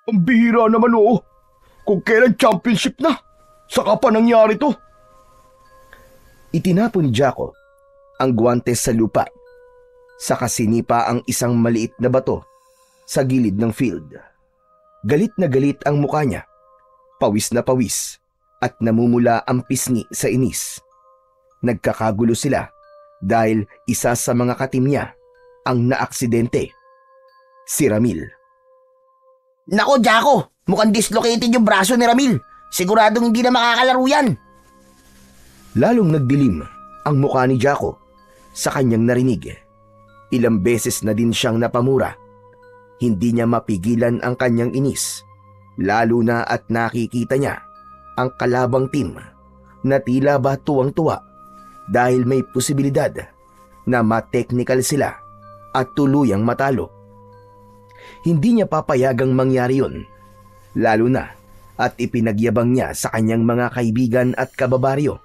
Ang bihira naman oo. Kung kailan championship na, saka pa nangyari to. Itinapon ni Jaco ang guwantes sa lupa. Saka sinipa ang isang maliit na bato sa gilid ng field. Galit na galit ang mukha niya. Pawis na pawis at namumula ang pisngi sa inis. Nagkakagulo sila dahil isa sa mga katim niya ang naaksidente. Si Ramil. Nako, Jaco! Mukhang dislocated yung braso ni Ramil. Siguradong hindi na makakalaro yan. Lalong nagdilim ang mukha ni Jaco sa kanyang narinig. Ilang beses na din siyang napamura. Hindi niya mapigilan ang kanyang inis, lalo na at nakikita niya ang kalabang team na tila ba tuwang-tuwa dahil may posibilidad na ma-technical sila at tuluyang matalo. Hindi niya papayagang mangyari yun, lalo na at ipinagyabang niya sa kanyang mga kaibigan at kababaryo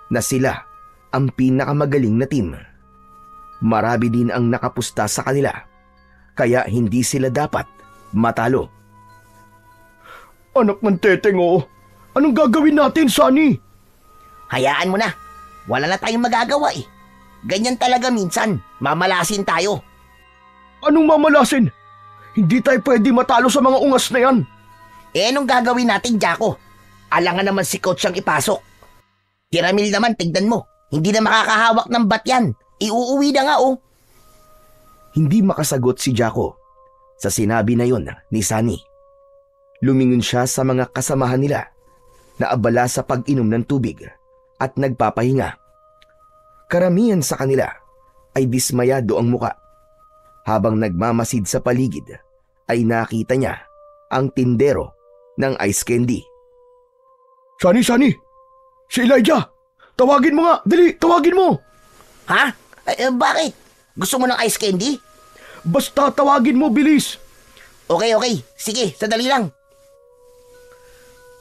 na sila ang pinakamagaling na team. Marami din ang nakapusta sa kanila, kaya hindi sila dapat matalo. Anak ng teteng oo. Anong gagawin natin, Sunny? Hayaan mo na. Wala na tayong magagawa eh. Ganyan talaga minsan. Mamalasin tayo. Anong mamalasin? Hindi tayo pwede matalo sa mga ungas na yan. Eh anong gagawin natin, Jaco? Alangan naman si coach ang ipasok. Si Ramil naman, tignan mo. Hindi na makakahawak ng bat yan. Iuuwi na nga oh. Hindi makasagot si Jaco sa sinabi na yon ni Sunny. Lumingon siya sa mga kasamahan nila na abala sa pag-inom ng tubig at nagpapahinga. Karamihan sa kanila ay dismayado ang muka. Habang nagmamasid sa paligid ay nakita niya ang tindero ng ice candy. Sunny! Si Elijah! Tawagin mo nga! Dali! Tawagin mo! Ha? Bakit? Gusto mo ng ice candy? Basta tawagin mo, bilis! Okay. Sige, sandali lang.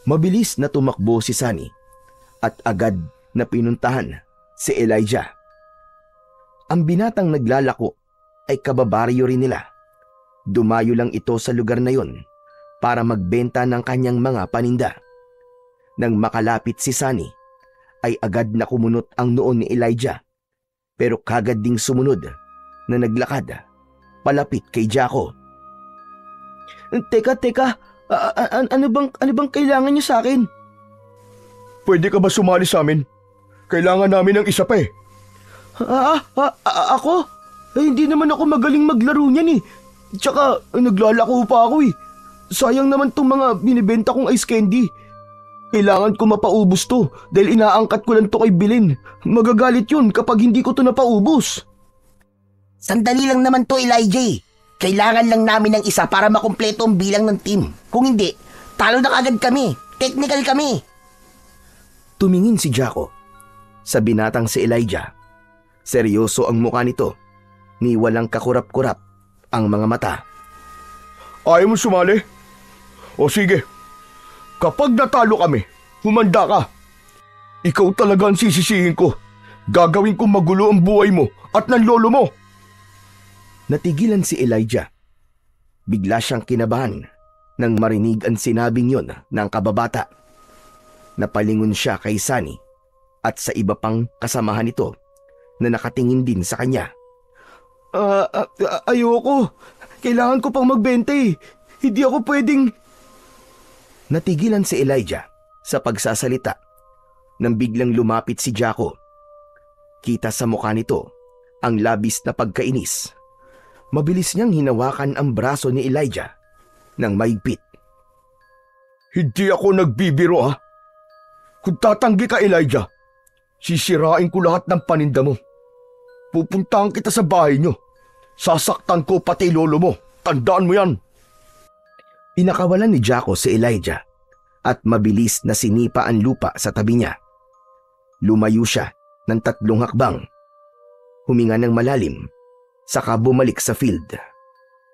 Mabilis na tumakbo si Sunny at agad na pinuntahan si Elijah. Ang binatang naglalako ay kababaryo rin nila. Dumayo lang ito sa lugar na yon para magbenta ng kanyang mga paninda. Nang makalapit si Sunny, ay agad na kumunot ang noo ni Elijah, pero kagad ding sumunod na naglakad palapit kay Jaco. Teka, ano bang kailangan niyo sa akin? Pwede ka ba sumali sa amin? Kailangan namin ng isa pa eh. Ako? Hindi naman ako magaling maglaro niyan eh. Tsaka naglalako pa ako eh. Sayang naman tong mga binibenta kong ice candy. Kailangan ko mapaubos to dahil inaangkat ko lang to kay Bilin. Magagalit yun kapag hindi ko to napaubos. Sandali lang naman to, Elijah. Kailangan lang namin ng isa para makumpleto ang bilang ng team. Kung hindi, talo na kagad kami. Technical kami. Tumingin si Jaco sa binatang si Elijah. Seryoso ang mukha nito, ni walang kakurap-kurap ang mga mata. Ayaw mo sumali? O sige. Kapag natalo kami, humanda ka. Ikaw talaga ang sisisihin ko. Gagawin kong magulo ang buhay mo at ng lolo mo. Natigilan si Elijah. Bigla siyang kinabahan nang marinig ang sinabing yon ng kababata. Napalingon siya kay Sunny at sa iba pang kasamahan nito na nakatingin din sa kanya. Ayoko. Kailangan ko pang magbenta eh. Hindi ako pwedeng... Natigilan si Elijah sa pagsasalita nang biglang lumapit si Jaco. Kita sa mukha nito ang labis na pagkainis. Mabilis niyang hinawakan ang braso ni Elijah ng mahigpit. Hindi ako nagbibiro ha. Kung tatanggi ka, Elijah, sisirain ko lahat ng paninda mo. Pupuntahan kita sa bahay niyo. Sasaktan ko pati lolo mo. Tandaan mo yan. Pinakawalan ni Jaco si Elijah at mabilis na sinipa ang lupa sa tabi niya. Lumayo siya ng 3 hakbang. Huminga ng malalim, saka bumalik sa field.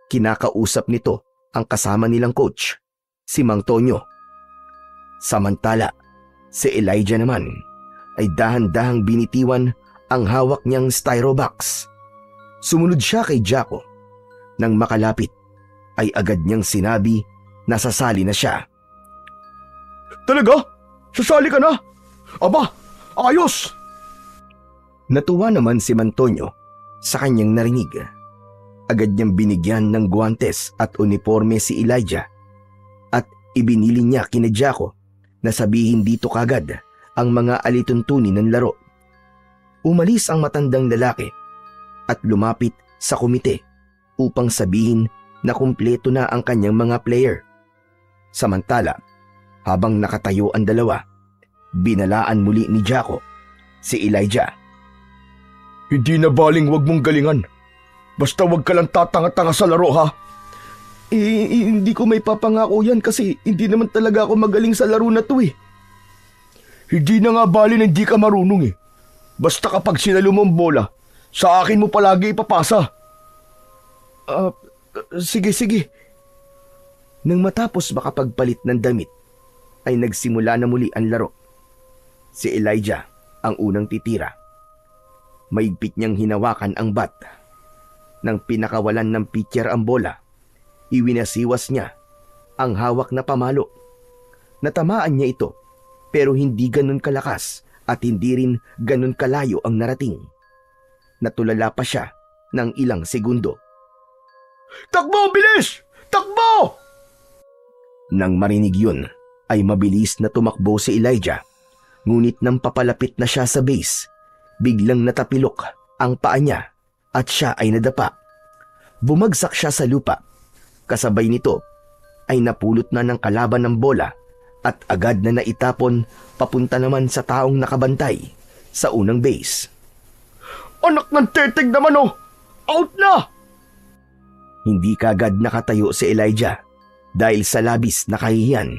Kinakausap nito ang kasama nilang coach, si Mang Tonyo. Samantala, si Elijah naman ay dahan-dahang binitiwan ang hawak niyang styrobox. Sumunod siya kay Jaco. Nang makalapit, ay agad niyang sinabi nasasali na siya. Talaga? Sasali ka na? Aba, ayos! Natuwa naman si Mantonio sa kanyang narinig. Agad niyang binigyan ng guwantes at uniforme si Elijah at ibinili niya kina Jaco na sabihin dito kagad ang mga alituntunin ng laro. Umalis ang matandang lalaki at lumapit sa komite upang sabihin na kumpleto na ang kanyang mga player. Samantala, habang nakatayo ang dalawa, binalaan muli ni Jaco si Elijah. Hindi na baling wag mong galingan. Basta wag ka lang tatanga-tanga sa laro, ha? Hindi ko may papangako yan kasi hindi naman talaga ako magaling sa laro na to eh. Hindi na nga bali na hindi ka marunong eh. Basta kapag sinalo mo ang bola, sa akin mo palagi ipapasa. Sige. Nang matapos makapagpalit ng damit, ay nagsimula na muli ang laro. Si Elijah ang unang titira. Maigpit niyang hinawakan ang bat. Nang pinakawalan ng pitcher ang bola, iwinasiwas niya ang hawak na pamalo. Natamaan niya ito pero hindi ganun kalakas at hindi rin ganun kalayo ang narating. Natulala pa siya ng ilang segundo. Takbo, bilis! Takbo! Nang marinig yun, ay mabilis na tumakbo si Elijah. Ngunit nang papalapit na siya sa base, biglang natapilok ang paa niya at siya ay nadapa. Bumagsak siya sa lupa. Kasabay nito ay napulot na ng kalaban ng bola at agad na naitapon papunta naman sa taong nakabantay sa unang base. Anak ng teteg naman oh! Out na! Hindi kagad nakatayo si Elijah dahil sa labis na kahihiyan.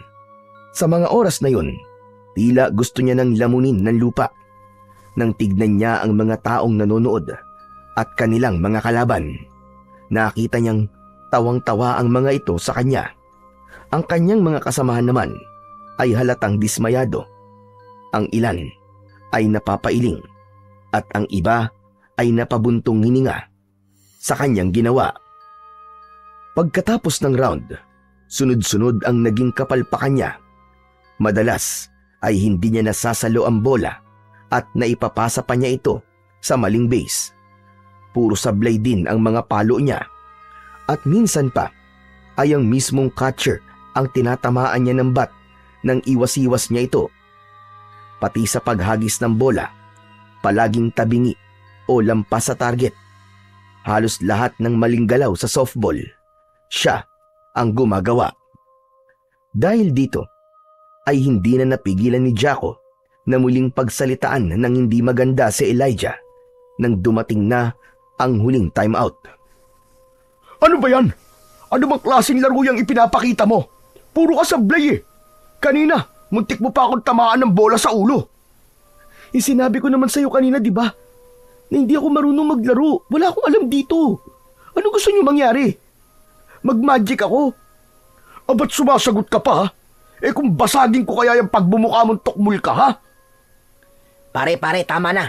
Sa mga oras na yun, tila gusto niya nang lamunin ng lupa. Nang tignan niya ang mga taong nanonood at kanilang mga kalaban, nakita niyang tawang-tawa ang mga ito sa kanya. Ang kanyang mga kasamahan naman ay halatang dismayado. Ang ilan ay napapailing at ang iba ay napabuntong hininga sa kanyang ginawa. Pagkatapos ng round, sunod-sunod ang naging kapalpakan niya. Madalas ay hindi niya nasasalo ang bola at naipapasa pa niya ito sa maling base. Puro sablay din ang mga palo niya. At minsan pa ay ang mismong catcher ang tinatamaan niya ng bat nang iwas-iwas niya ito. Pati sa paghagis ng bola, palaging tabingi o lampas sa target. Halos lahat ng maling galaw sa softball, siya ang gumagawa. Dahil dito, ay hindi na napigilan ni Jaco na muling pagsalitaan ng hindi maganda si Elijah nang dumating na ang huling timeout. Ano ba yan? Ano bang klaseng laro yung ipinapakita mo? Puro ka sablay eh. Kanina, muntik mo pa akong tamaan ng bola sa ulo. Sinabi ko naman sa'yo kanina, di ba? Na hindi ako marunong maglaro. Wala akong alam dito. Ano gusto niyo mangyari? Mag-magic ako? Ba't sumasagot ka pa ha? Kung basagin ko kaya yung pagbumukha mong tukmul ka ha? Pare, tama na.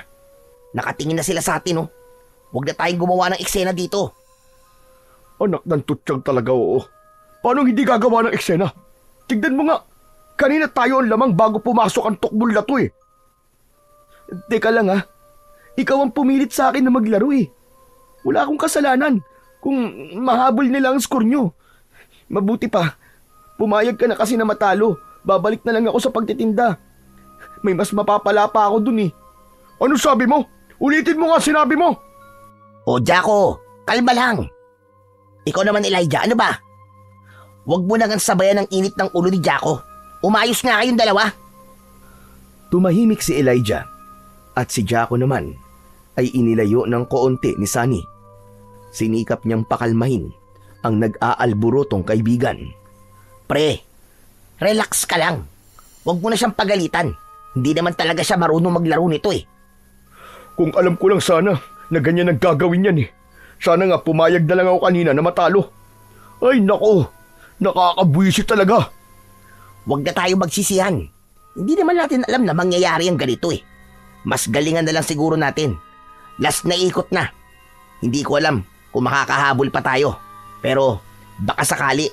Nakatingin na sila sa atin oh. Huwag na tayong gumawa ng eksena dito. Anak ng tutsyang talaga oo. Paano hindi gagawa ng eksena? Tignan mo nga. Kanina tayo ang lamang bago pumasok ang tukmul na to eh. Teka lang ha. Ikaw ang pumilit sa akin na maglaro eh. Wala akong kasalanan kung mahabol nila ang score nyo. Mabuti pa. Pumayag ka na kasi na matalo. Babalik na lang ako sa pagtitinda. May mas mapapala pa ako dun eh. Ano sabi mo? Ulitin mo nga sinabi mo. O Jaco, kalma lang. Ikaw naman Elijah, ano ba? Huwag mo nang sabayan ng init ng ulo ni Jaco. Umayos nga kayong dalawa. Tumahimik si Elijah at si Jaco naman ay inilayo ng koonti ni Sunny. Sinikap niyang pakalmahin ang nag-aalburotong kaibigan. Pre, relax ka lang. Huwag mo na siyang pagalitan. Hindi naman talaga siya marunong maglaro nito eh. Kung alam ko lang sana na ganyan ang gagawin yan eh. Sana nga pumayag na lang ako kanina na matalo. Ay nako, nakakabwisit talaga. Huwag na tayo magsisihan. Hindi naman natin alam na mangyayari ang ganito eh. Mas galingan na lang siguro natin. Last na ikot na. Hindi ko alam kung makakahabol pa tayo. Pero baka sakali,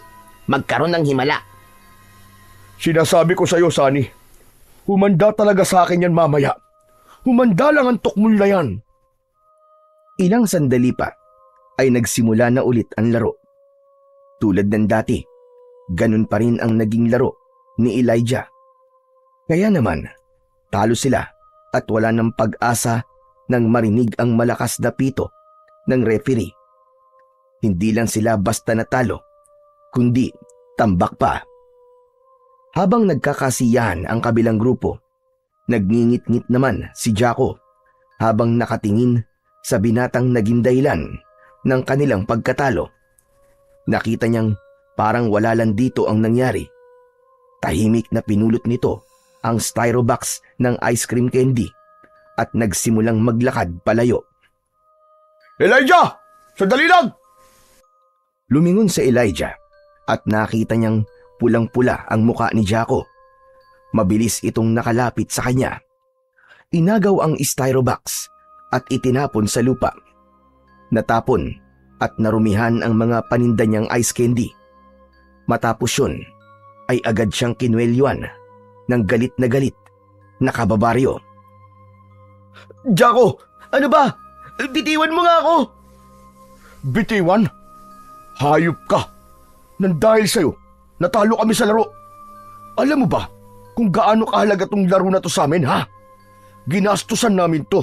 magkaroon ng himala. Sinasabi ko sa'yo, Sunny, humanda talaga sa akin yan mamaya. Humanda lang ang tukmul na yan. Ilang sandali pa ay nagsimula na ulit ang laro. Tulad ng dati, ganun pa rin ang naging laro ni Elijah. Kaya naman, talo sila at wala ng pag-asa nang marinig ang malakas na pito ng referee. Hindi lang sila basta natalo, kundi tambak pa. Habang nagkakasiyahan ang kabilang grupo, nagngingit-ngit naman si Jaco habang nakatingin sa binatang naging dahilan ng kanilang pagkatalo. Nakita niyang parang wala lang dito ang nangyari. Tahimik na pinulot nito ang styrobox ng ice cream candy at nagsimulang maglakad palayo. Elijah! Sandali lang! Lumingon si Elijah at nakita niyang pulang-pula ang muka ni Jaco. Mabilis itong nakalapit sa kanya. Inagaw ang styrobox at itinapon sa lupa. Natapon at narumihan ang mga paninda niyang ice candy. Matapos yun, ay agad siyang kinwelyuan ng galit na kababaryo. Jaco, ano ba? Bitiwan mo nga ako! Bitiwan? Hayop ka! Nang dahil sa'yo, natalo kami sa laro. Alam mo ba kung gaano kahalaga tong laro na to sa amin, ha? Ginastusan namin to.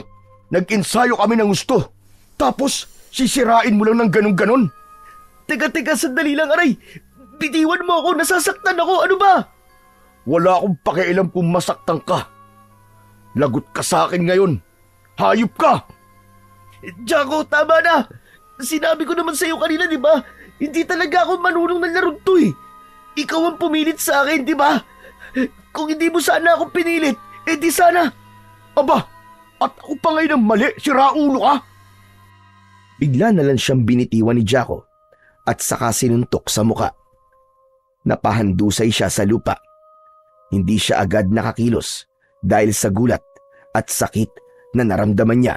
Nag-ensayo kami ng gusto. Tapos, sisirain mo lang ng ganon-ganon. Teka, sandali lang, aray. Bitiwan mo ako, nasasaktan ako, ano ba? Wala akong pakialam kung masaktan ka. Lagot ka sa akin ngayon. Hayop ka! Jaco, tama na. Sinabi ko naman sa'yo kanina, di ba? Hindi talaga ako manunong ng larong to eh. Ikaw ang pumilit sa akin, di ba? Kung hindi mo sana ako pinilit, di sana. Aba, at ako pa ngayon ang mali, siraulo ka. Bigla na lang siyang binitiwan ni Jaco at saka sinuntok sa muka. Napahandusay siya sa lupa. Hindi siya agad nakakilos dahil sa gulat at sakit na naramdaman niya.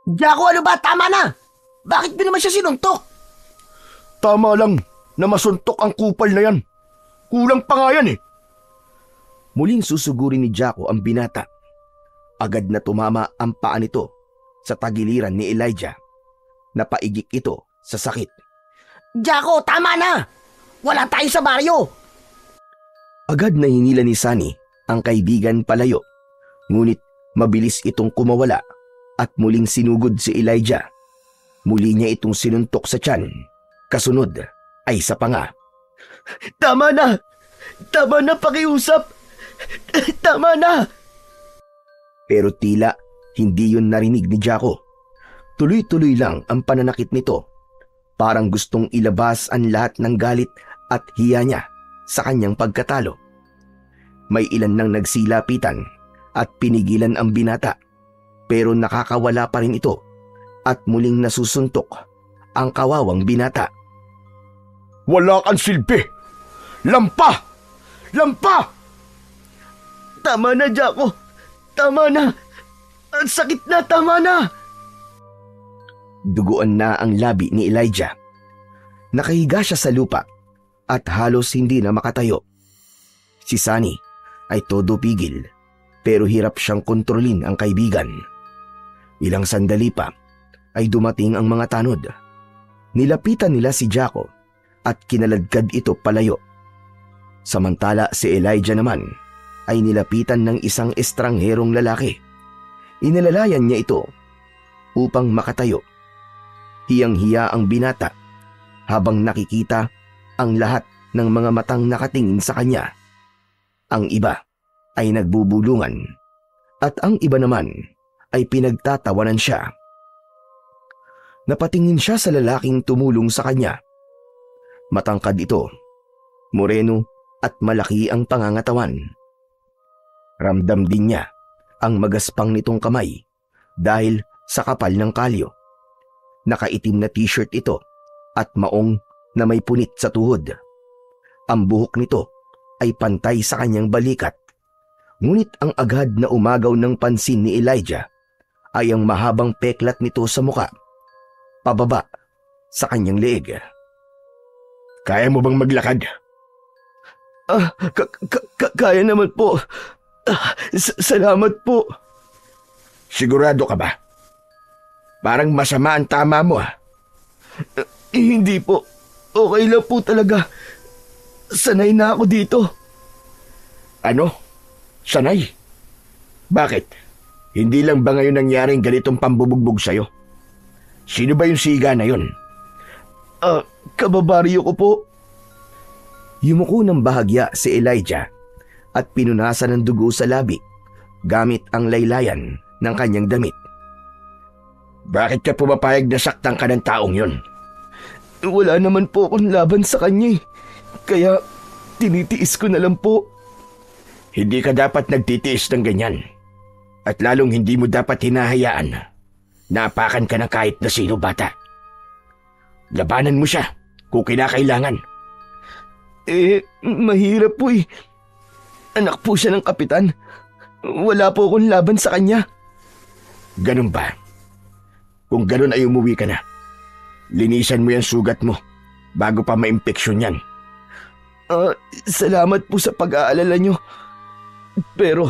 Jaco, ano ba? Tama na! Bakit mo naman siya sinuntok? Tama lang na masuntok ang kupal na yan. Kulang pa nga yan eh. Muling susugurin ni Jaco ang binata. Agad na tumama ang paa nito sa tagiliran ni Elijah. Napaigik ito sa sakit. Jaco, tama na! Wala tayo sa baryo! Agad na hinila ni Sunny ang kaibigan palayo. Ngunit mabilis itong kumawala at muling sinugod si Elijah. Muli niya itong sinuntok sa tiyan. Kasunod ay sa panga. Tama na! Tama na pakiusap! Tama na! Pero tila hindi yun narinig ni Jaco. Tuloy-tuloy lang ang pananakit nito. Parang gustong ilabas ang lahat ng galit at hiya niya sa kanyang pagkatalo. May ilan nang nagsilapitan at pinigilan ang binata. Pero nakakawala pa rin ito at muling nasusuntok ang kawawang binata. Wala kang silbi! Lampa! Lampa! Tama na, Jaco! Tama na! Ang sakit na! Tama na! Duguan na ang labi ni Elijah. Nakahiga siya sa lupa at halos hindi na makatayo. Si Sunny ay todo pigil pero hirap siyang kontrolin ang kaibigan. Ilang sandali pa ay dumating ang mga tanod. Nilapitan nila si Jaco at kinaladkad ito palayo. Samantala si Elijah naman ay nilapitan ng isang estrangherong lalaki. Inalalayan niya ito upang makatayo. Hiyang-hiya ang binata habang nakikita ang lahat ng mga matang nakatingin sa kanya. Ang iba ay nagbubulungan at ang iba naman ay pinagtatawanan siya. Napatingin siya sa lalaking tumulong sa kanya. Matangkad ito, moreno at malaki ang pangangatawan. Ramdam din niya ang magaspang nitong kamay dahil sa kapal ng kalyo. Nakaitim na t-shirt ito at maong na may punit sa tuhod. Ang buhok nito ay pantay sa kanyang balikat. Ngunit ang agad na umagaw ng pansin ni Elijah ay ang mahabang peklat nito sa muka, pababa sa kanyang leeg. Kaya mo bang maglakad? Kaya naman po. Salamat po. Sigurado ka ba? Parang masama ang tama mo Hindi po. Okay lang po talaga. Sanay na ako dito. Ano? Sanay? Bakit? Hindi lang ba ngayon nangyaring ganitong pambubugbog sa'yo? Sino ba yung siga na yun? Kababaryo ko po. Yumuko ng bahagya si Elijah at pinunasan ng dugo sa labi gamit ang laylayan ng kanyang damit. Bakit ka pumapayag na saktan ka ng taong yun? Wala naman po akong laban sa kanya kaya tinitiis ko na lang po. Hindi ka dapat nagtitiis ng ganyan. At lalong hindi mo dapat hinahayaan na apakan ka ng kahit na sino bata. Labanan mo siya kung kinakailangan. Mahirap po eh. Anak po siya ng kapitan. Wala po akong laban sa kanya. Ganun ba? Kung ganun ay umuwi ka na. Linisan mo yung sugat mo bago pa ma-impeksyon yan. Salamat po sa pag-aalala nyo. Pero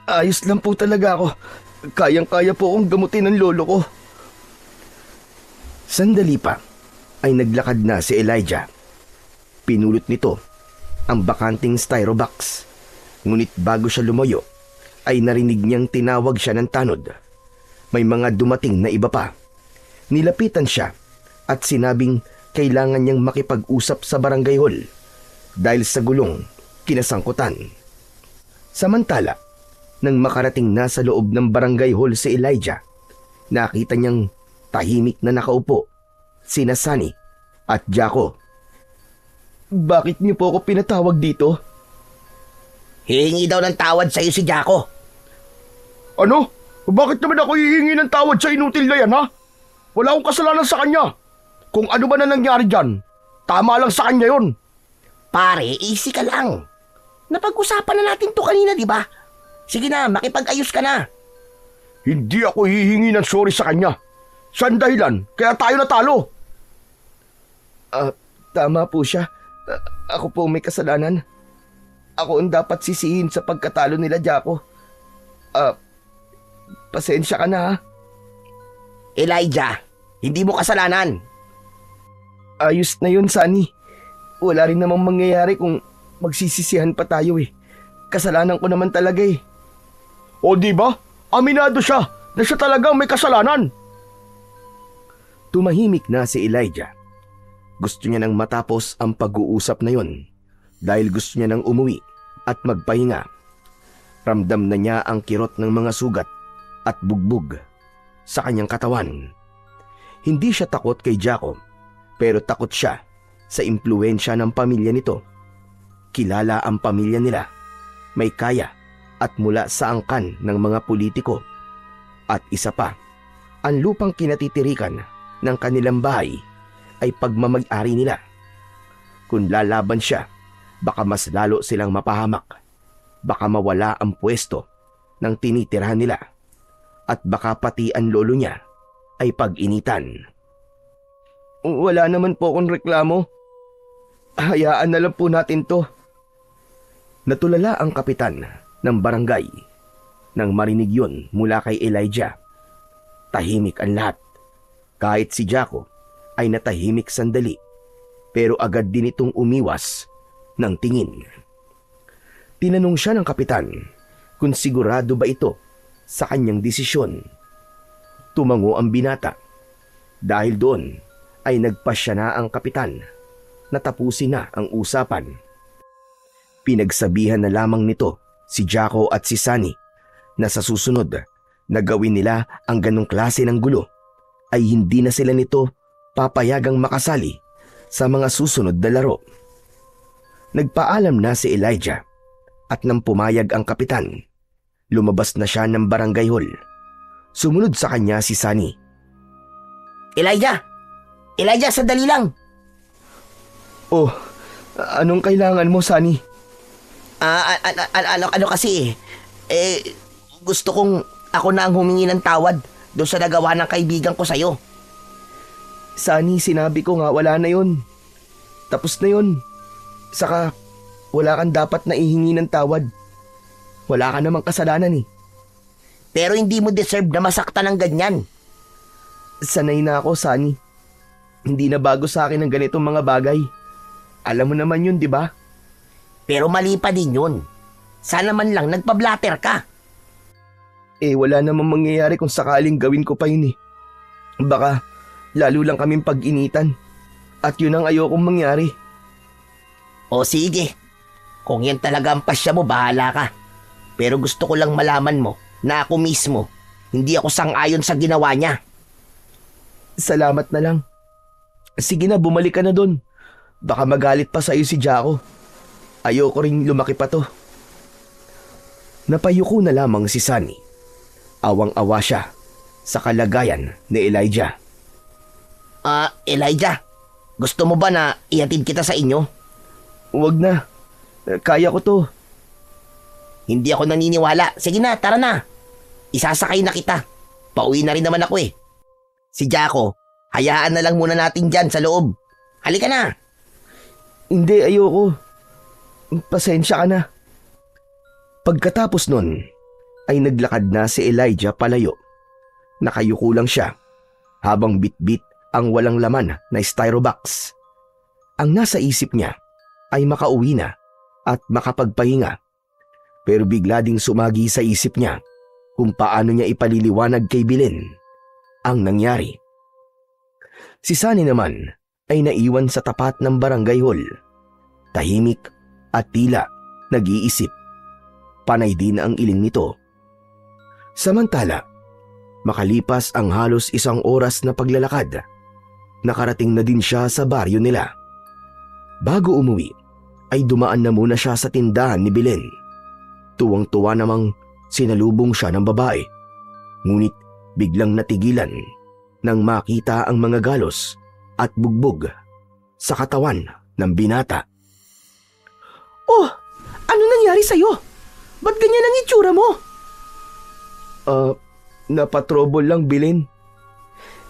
ayos lang po talaga ako. Kayang-kaya po akong gamutin ng lolo ko. Sandali pa ay naglakad na si Elijah. Pinulot nito ang bakanting styrobox. Ngunit bago siya lumayo ay narinig niyang tinawag siya ng tanod. May mga dumating na iba pa. Nilapitan siya at sinabing kailangan niyang makipag-usap sa barangay hall dahil sa gulong kinasangkutan. Samantala, nang makarating na sa loob ng barangay hall si Elijah, nakita niyang tahimik na nakaupo sina Sunny at Jaco. Bakit niyo po ako pinatawag dito? Hihingi daw ng tawad sa'yo si Jaco. Ano? Bakit naman ako hihingi ng tawad sa inutil na yan, ha? Wala akong kasalanan sa kanya. Kung ano ba na nangyari dyan, tama lang sa kanya yun. Pare, easy ka lang. Napag-usapan na natin to kanina, di ba? Sige na, makipag-ayos ka na. Hindi ako hihingi ng sorry sa kanya. Saan dahilan? Kaya tayo natalo. Tama po siya. Ako po may kasalanan. Ako ang dapat sisihin sa pagkatalo nila, Jaco. Pasensya ka na, ha? Elijah, hindi mo kasalanan. Ayos na yun, Sunny. Wala rin namang mangyayari kung magsisisihan pa tayo eh. Kasalanan ko naman talaga eh. O di ba? Aminado siya na siya talagang may kasalanan. Tumahimik na si Elijah. Gusto niya nang matapos ang pag-uusap na yon dahil gusto niya nang umuwi at magpahinga. Ramdam na niya ang kirot ng mga sugat at bugbog sa kanyang katawan. Hindi siya takot kay Jaco, pero takot siya sa impluwensya ng pamilya nito. Kilala ang pamilya nila, may kaya at mula sa angkan ng mga politiko. At isa pa, ang lupang kinatitirikan ng kanilang bahay ay pagmamag-ari nila. Kung lalaban siya, baka mas lalo silang mapahamak. Baka mawala ang pwesto ng tinitirahan nila. At baka pati ang lolo niya ay pag-initan. Wala naman po akong reklamo. Hayaan na lang po natin to. Natulala ang kapitan ng barangay nang marinig yun mula kay Elijah. Tahimik ang lahat. Kahit si Jaco ay natahimik sandali, pero agad din itong umiwas ng tingin. Tinanong siya ng kapitan kung sigurado ba ito sa kanyang desisyon. Tumango ang binata. Dahil doon ay nagpasya na ang kapitan na tapusin na ang usapan. Pinagsabihan na lamang nito si Jaco at si Sunny na sa susunod na gawin nila ang ganong klase ng gulo ay hindi na sila nito papayagang makasali sa mga susunod na laro. Nagpaalam na si Elijah at nang pumayag ang kapitan, lumabas na siya ng barangay hall. Sumunod sa kanya si Sunny. Elijah! Elijah, sandali lang! Oh, anong kailangan mo, Sunny? Ano kasi gusto kong ako na ang humingi ng tawad doon sa nagawa ng kaibigan ko sa'yo. Sunny, sinabi ko nga wala na yun. Tapos na yun. Saka, wala kang dapat na ihingi ng tawad. Wala ka namang kasalanan eh. Pero hindi mo deserve na masaktan ng ganyan. Sanay na ako, Sunny. Hindi na bago sa akin ang ganitong mga bagay. Alam mo naman yun, di ba? Pero mali pa din yun. Sana man lang nagpa-blatter ka. Wala namang mangyayari kung sakaling gawin ko pa yun eh. Baka, lalo lang kaming pag-initan. At yun ang ayokong mangyari. O sige, kung yan talaga ang pasya mo, bahala ka. Pero gusto ko lang malaman mo na ako mismo, hindi ako sang-ayon sa ginawa niya. Salamat na lang. Sige na, bumalik ka na dun. Baka magalit pa sa'yo si Jaco. Ayoko ring lumaki pa to. Napayuko na lamang si Sunny. Awang-awa siya sa kalagayan ni Elijah. Elijah, gusto mo ba na ihatid kita sa inyo? Huwag na. Kaya ko to. Hindi ako naniniwala. Sige na, tara na. Isasakay na kita. Pauwi na rin naman ako eh. Si Jaco, hayaan na lang muna natin dyan sa loob. Halika na. Hindi, ayoko. Pasensya ka na. Pagkatapos nun, ay naglakad na si Elijah palayo. Nakayuko lang siya, habang bitbit ang walang laman na styrobox. Ang nasa isip niya ay makauwi na at makapagpahinga. Pero bigla ding sumagi sa isip niya kung paano niya ipaliliwanag kay Belen ang nangyari. Si Sunny naman ay naiwan sa tapat ng barangay hall. Tahimik at tila nag-iisip. Panay din ang iling nito. Samantala, makalipas ang halos 1 oras na paglalakad, nakarating na din siya sa baryo nila. Bago umuwi, ay dumaan na muna siya sa tindahan ni Belen. Tuwang-tuwa namang sinalubong siya ng babae. Ngunit biglang natigilan nang makita ang mga galos at bugbog sa katawan ng binata. Oh, ano nangyari sa'yo? Ba't ganyan ang itsura mo? Napatrobol lang, Belen.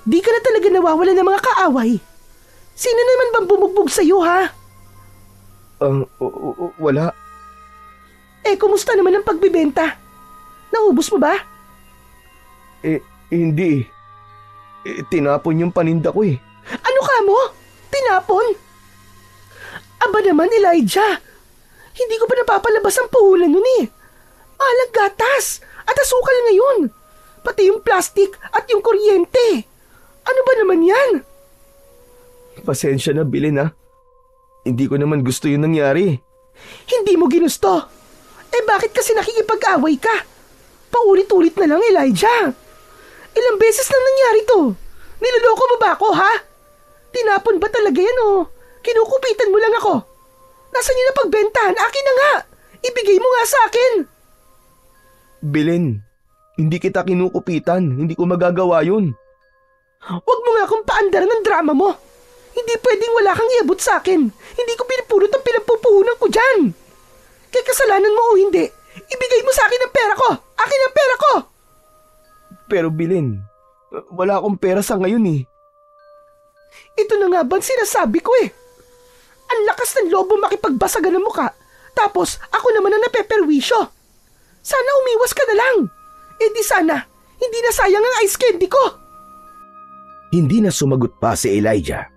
Di ka na talaga nawawala ng mga kaaway. Sino naman bang bumugbog sa'yo, ha? Wala. Kumusta naman ang pagbibenta? Naubos mo ba? Hindi. Tinapon yung paninda ko eh. Ano ka mo? Tinapon? Aba naman, Elijah. Hindi ko pa napapalabas ang puhulan nun eh. Alang gatas at asukal ngayon. Pati yung plastic at yung kuryente. Ano ba naman yan? Pasensya na, Belen ha. Hindi ko naman gusto yung nangyari. Hindi mo ginusto. Bakit kasi nakikipag-away ka? Paulit-ulit na lang, Elijah. Ilang beses na nangyari to. Niloloko mo ba ako, ha? Tinapon ba talaga yan o kinukupitan mo lang ako? Nasaan yun na pagbentahan? Akin na nga. Ibigay mo nga sa akin. Belen, hindi kita kinukupitan. Hindi ko magagawa yun. Huwag mo nga akong paandaran ng drama mo. Hindi pwedeng wala kang iabot sa akin. Hindi ko pinupulot ang pinagpupuhunan ko dyan. Kaya kasalanan mo o hindi, ibigay mo sa akin ang pera ko. Akin ang pera ko. Pero Belen, wala akong pera sa ngayon eh. Ito na nga ba sinasabi ko eh. Ang lakas ng loob mo makipagbasagan ng muka. Tapos ako naman ang napeperwisyo. Sana umiwas ka na lang. Di sana, hindi na sayang ang ice candy ko. Hindi na sumagot pa si Elijah.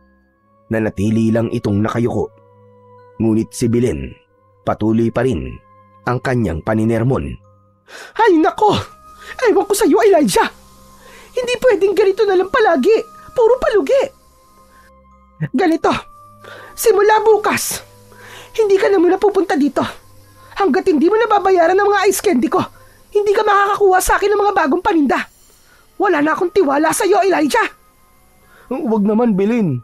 Nanatili lang itong nakayuko. Ngunit si Belen, patuloy pa rin ang kanyang paninermon. Ay nako! Ewan ko sa'yo, Elijah. Hindi pwedeng ganito na lang palagi. Puro palugi. Ganito. Simula bukas, hindi ka na muna pupunta dito. Hanggat hindi mo nababayaran ng mga ice candy ko, hindi ka makakakuha sa akin ng mga bagong paninda. Wala na akong tiwala sa'yo, Elijah. Huwag naman, Belen.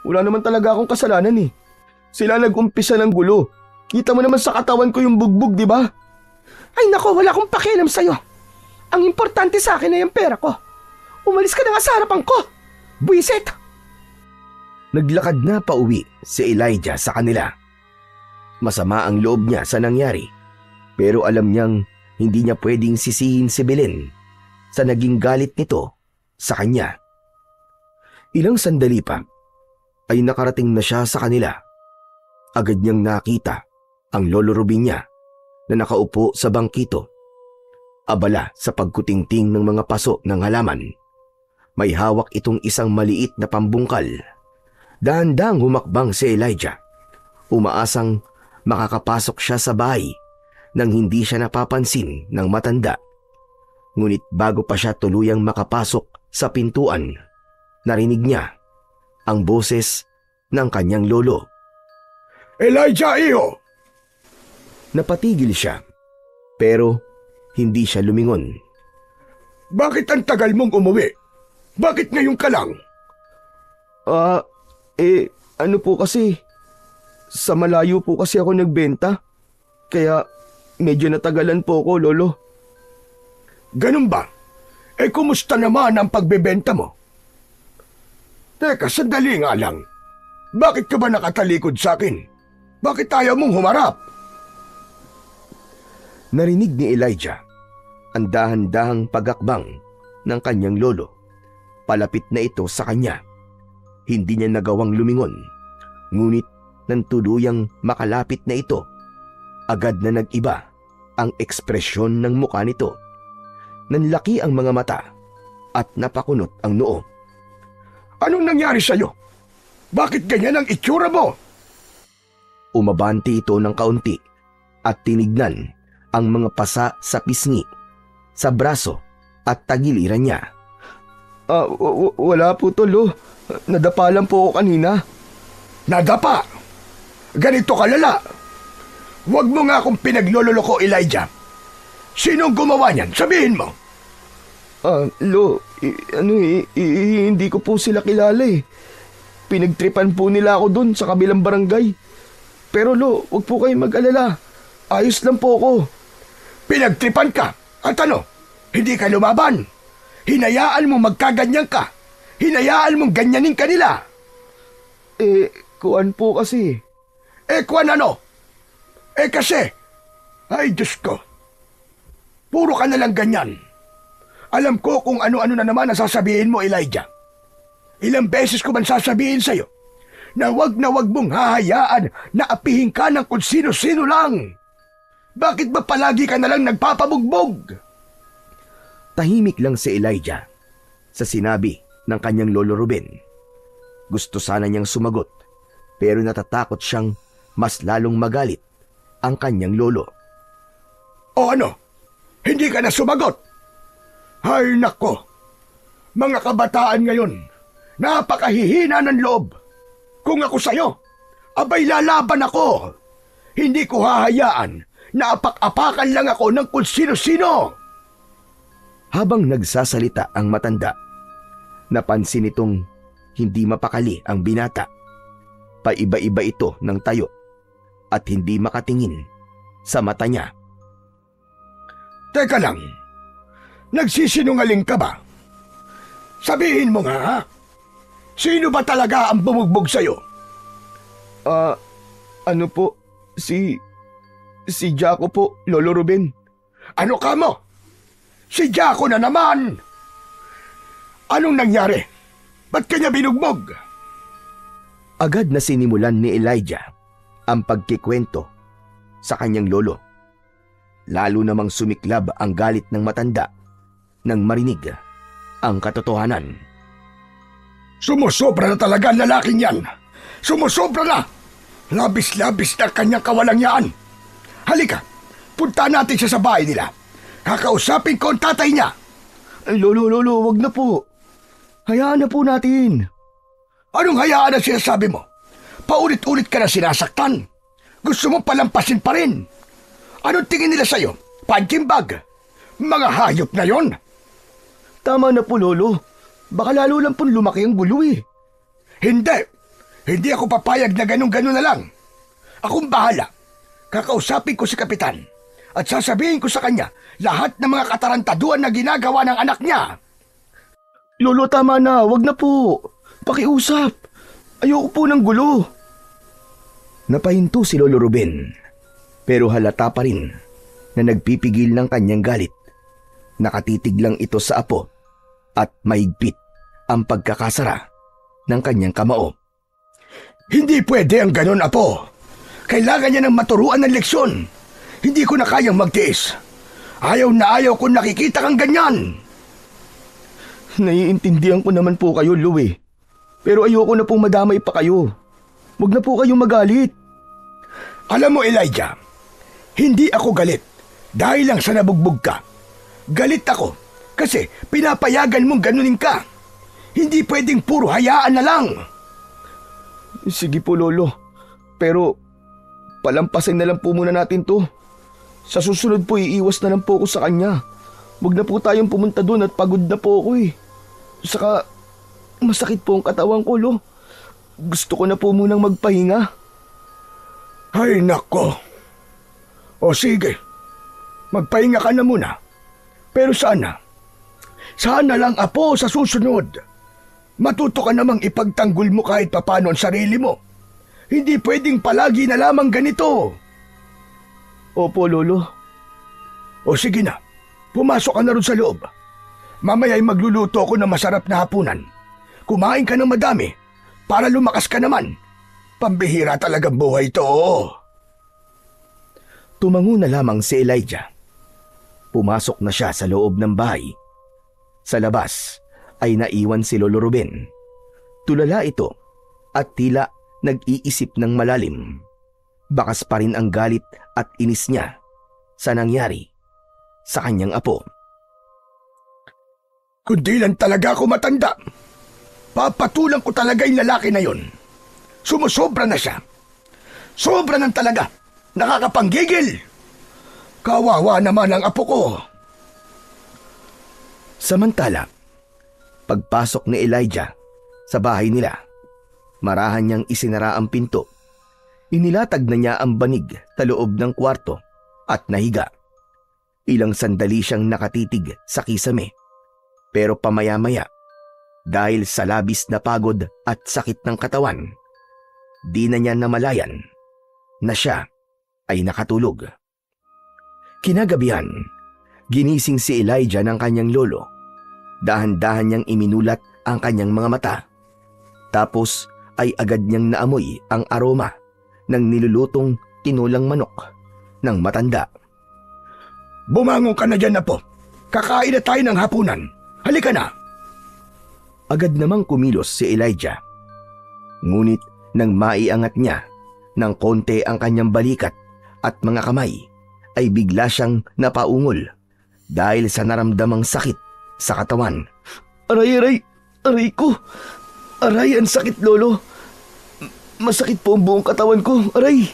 Wala naman talaga akong kasalanan eh. Sila nag-umpisa ng gulo. Kita mo naman sa katawan ko yung bugbog, di ba? Ay nako, wala akong pakialam sa'yo. Ang importante sa akin ay ang pera ko. Umalis ka na nga sa harapan ko. Buisit! Naglakad na pauwi si Elijah sa kanila. Masama ang loob niya sa nangyari. Pero alam niyang hindi niya pwedeng sisihin si Belen sa naging galit nito sa kanya. Ilang sandali pa ay nakarating na siya sa kanila. Agad niyang nakita ang Lolo Rubin niya na nakaupo sa bangkito. Abala sa pagkutingting ng mga paso ng halaman. May hawak itong isang maliit na pambungkal. Dahan-dahang humakbang si Elijah. Umaasang makakapasok siya sa bahay nang hindi siya napapansin ng matanda. Ngunit bago pa siya tuluyang makapasok sa pintuan, narinig niya ang boses ng kanyang lolo. Elijah, iho! Napatigil siya, pero hindi siya lumingon. Bakit ang tagal mong umuwi? Bakit ngayon ka lang? Ano po kasi, sa malayo po kasi ako nagbenta, kaya medyo natagalan po ako, lolo. Ganun ba? Kumusta naman ang pagbebenta mo? Teka, sandali nga lang. Bakit ka ba nakatalikod sa akin? Bakit ayaw mong humarap? Narinig ni Elijah ang dahan-dahang pagakbang ng kanyang lolo. Palapit na ito sa kanya. Hindi niya nagawang lumingon, ngunit nang tuluyang makalapit na ito, agad na nag-iba ang ekspresyon ng mukha nito. Nanlaki ang mga mata at napakunot ang noo. Anong nangyari sa'yo? Bakit ganyan ang itsura mo? Umabanti ito ng kaunti at tinignan ang mga pasa sa pisngi, sa braso at tagiliran niya. Wala po, tolo. Nadapa lang po ako kanina. Nadapa? Ganito kalala. Huwag mo nga akong pinaglololoko, Elijah. Sinong gumawa niyan? Sabihin mo. Hindi ko po sila kilala eh. Pinagtripan po nila ako dun sa kabilang barangay. Pero wag po kayong mag-alala. Ayos lang po ako. Pinagtripan ka? At ano? Hindi ka lumaban? Hinayaan mo magkaganyan ka? Hinayaan mong ganyanin kanila? Kuwan po kasi. Kuwan ano? Kasi. Ay, Diyos ko. Puro ka nalang ganyan. Alam ko kung ano-ano na naman ang sasabihin mo, Elijah. Ilang beses ko man sasabihin sa'yo na wag mong hahayaan na apihin ka ng kung sino-sino lang. Bakit ba palagi ka nalang nagpapabugbog? Tahimik lang si Elijah sa sinabi ng kanyang lolo Ruben. Gusto sana niyang sumagot, pero natatakot siyang mas lalong magalit ang kanyang lolo. O ano? Hindi ka na sumagot? Ay nako, mga kabataan ngayon, napakahihina ng loob. Kung ako sa'yo, abay lalaban ako. Hindi ko hahayaan na apak-apakan lang ako ng kung sino-sino. Habang nagsasalita ang matanda, napansin itong hindi mapakali ang binata. Paiba-iba ito ng tayo at hindi makatingin sa mata niya. Teka lang, nagsisinungaling ka ba? Sabihin mo nga, ha? Sino ba talaga ang bumugbog sa'yo? Ano po, si Jaco po, Lolo Ruben. Ano ka mo? Si Jaco na naman! Anong nangyari? Ba't kanya binugbog? Agad na sinimulan ni Elijah ang pagkikwento sa kanyang lolo. Lalo namang sumiklab ang galit ng matanda nang marinig ang katotohanan. Sumusobra na talaga ang lalaking yan. Sumusobra na! Labis-labis na kanyang kawalangyaan. Halika, punta natin siya sa bahay nila. Kakausapin ko ang tatay niya. Lolo, wag na po. Hayaan na po natin. Anong hayaan ang sinasabi mo? Paulit-ulit ka na sinasaktan. Gusto mo palampasin pa rin. Anong tingin nila sa'yo? Punching bag? Mga hayop na yon. Tama na po, Lolo. Baka lalo lang pong lumaki ang gulo eh. Hindi. Hindi ako papayag na ganun-ganun na lang. Akong bahala. Kakausapin ko si Kapitan at sasabihin ko sa kanya lahat ng mga katarantaduan na ginagawa ng anak niya. Lolo, tama na. Wag na po. Pakiusap. Ayoko po ng gulo. Napahinto si Lolo Ruben, pero halata pa rin na nagpipigil ng kanyang galit. Nakatitig lang ito sa apo at mahigpit ang pagkakasara ng kanyang kamao. Hindi pwede ang ganon, Apo. Kailangan niya ng maturuan ng leksyon. Hindi ko na kayang magtiis. Ayaw na ayaw kung nakikita kang ganyan. Naiintindihan ko naman po kayo, Lo eh. Pero ayoko na pong madamay pa kayo. Huwag na po kayong magalit. Alam mo, Elijah, hindi ako galit dahil lang sa nabugbog ka. Galit ako kasi pinapayagan mong ganunin ka. Hindi pwedeng puro hayaan na lang. Sige po, Lolo. Pero palampasin na lang po muna natin to. Sa susunod po, iiwas na lang po ako sa kanya. Huwag na po tayong pumunta doon at pagod na po ako eh. Saka masakit po ang katawan ko, Lo. Gusto ko na po munang magpahinga. Ay, nako. O sige, magpahinga ka na muna. Pero sana lang, Apo, sa susunod, matuto ka namang ipagtanggol mo kahit papano ang sarili mo. Hindi pwedeng palagi na lamang ganito. Opo, Lolo. O sige na, pumasok ka na ron sa loob. Mamaya'y magluluto ako ng masarap na hapunan. Kumain ka ng madami para lumakas ka naman. Pambihira talagang buhay to. Tumango na lamang si Elijah. Pumasok na siya sa loob ng bahay. Sa labas ay naiwan si Lolo Ruben. Tulala ito at tila nag-iisip ng malalim. Bakas pa rin ang galit at inis niya sa nangyari sa kanyang apo. Kundi lang talaga ako matanda. Papatulang ko talaga yung lalaki na yon. Sumusobra na siya. Sobra nang talaga. Nakakapanggigil. Kawawa naman ang apo ko. Samantala, pagpasok ni Elijah sa bahay nila, marahan niyang isinara ang pinto. Inilatag na niya ang banig sa loob ng kwarto at nahiga. Ilang sandali siyang nakatitig sa kisame. Pero pamaya-maya, dahil sa labis na pagod at sakit ng katawan, di na niya namalayan na siya ay nakatulog. Kinagabihan, ginising si Elijah ng kanyang lolo. Dahan-dahan niyang iminulat ang kanyang mga mata. Tapos ay agad niyang naamoy ang aroma ng nilulutong tinulang manok ng matanda. Bumangon ka na dyan, Apo. Kakain na tayo ng hapunan. Halika na. Agad namang kumilos si Elijah. Ngunit nang maiangat niya ng konti ang kanyang balikat at mga kamay, ay bigla siyang napaungol dahil sa naramdamang sakit sa katawan. Aray! Aray ko! Aray, ang sakit, Lolo! Masakit po ang buong katawan ko, aray!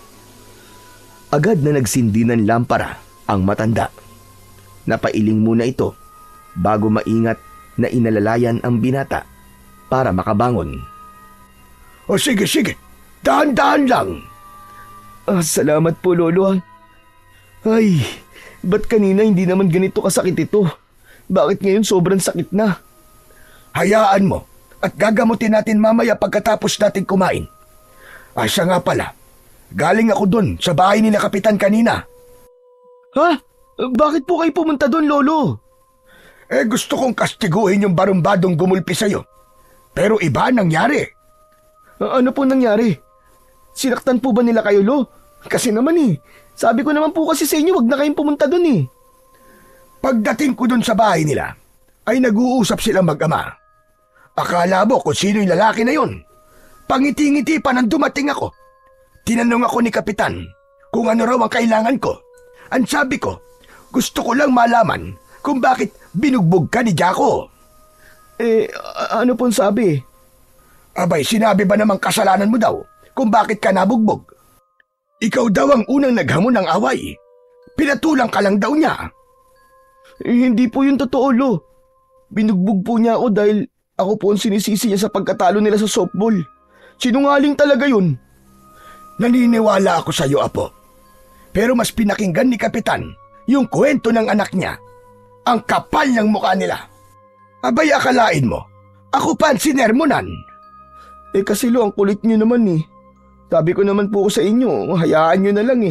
Agad na nagsindi ng lampara ang matanda. Napailing muna ito bago maingat na inalalayan ang binata para makabangon. O sige, dahan-dahan lang. Salamat po, Lolo. Ay, ba't kanina hindi naman ganito kasakit ito? Bakit ngayon sobrang sakit na? Hayaan mo at gagamutin natin mamaya pagkatapos natin kumain. Siya nga pala, galing ako dun sa bahay ni na Kapitan kanina. Ha? Bakit po kayo pumunta doon, Lolo? Gusto kong kastiguhin yung barumbadong gumulpi sa'yo. Pero iba nangyari. Ano po nangyari? Sinaktan po ba nila kayo, Lo? Kasi naman sabi ko naman po kasi sa inyo, wag na kayong pumunta doon Pagdating ko dun sa bahay nila, ay nag-uusap silang mag-ama. Akala mo kung sino yung lalaki na yun. Pangiti-ngiti pa nang dumating ako. Tinanong ako ni Kapitan kung ano raw ang kailangan ko. Ang sabi ko, gusto ko lang malaman kung bakit binugbog ka ni Jaco. Ano pong sabi? Abay, sinabi ba namang kasalanan mo daw kung bakit ka nabugbog? Ikaw daw ang unang naghamon ng away. Pinatulang ka lang daw niya. Hindi po yun totoo, Lo. Binugbog po niya ako dahil ako po ang sinisisi niya sa pagkatalo nila sa softball. Sinungaling talaga yun. Naniniwala ako sa iyo, Apo. Pero mas pinakinggan ni Kapitan yung kwento ng anak niya. Ang kapal ng mukha nila. Abay, akalain mo, ako pa ang sinermonan. Kasi Lo, ang kulit niyo naman Sabi ko naman po sa inyo, hayaan niyo na lang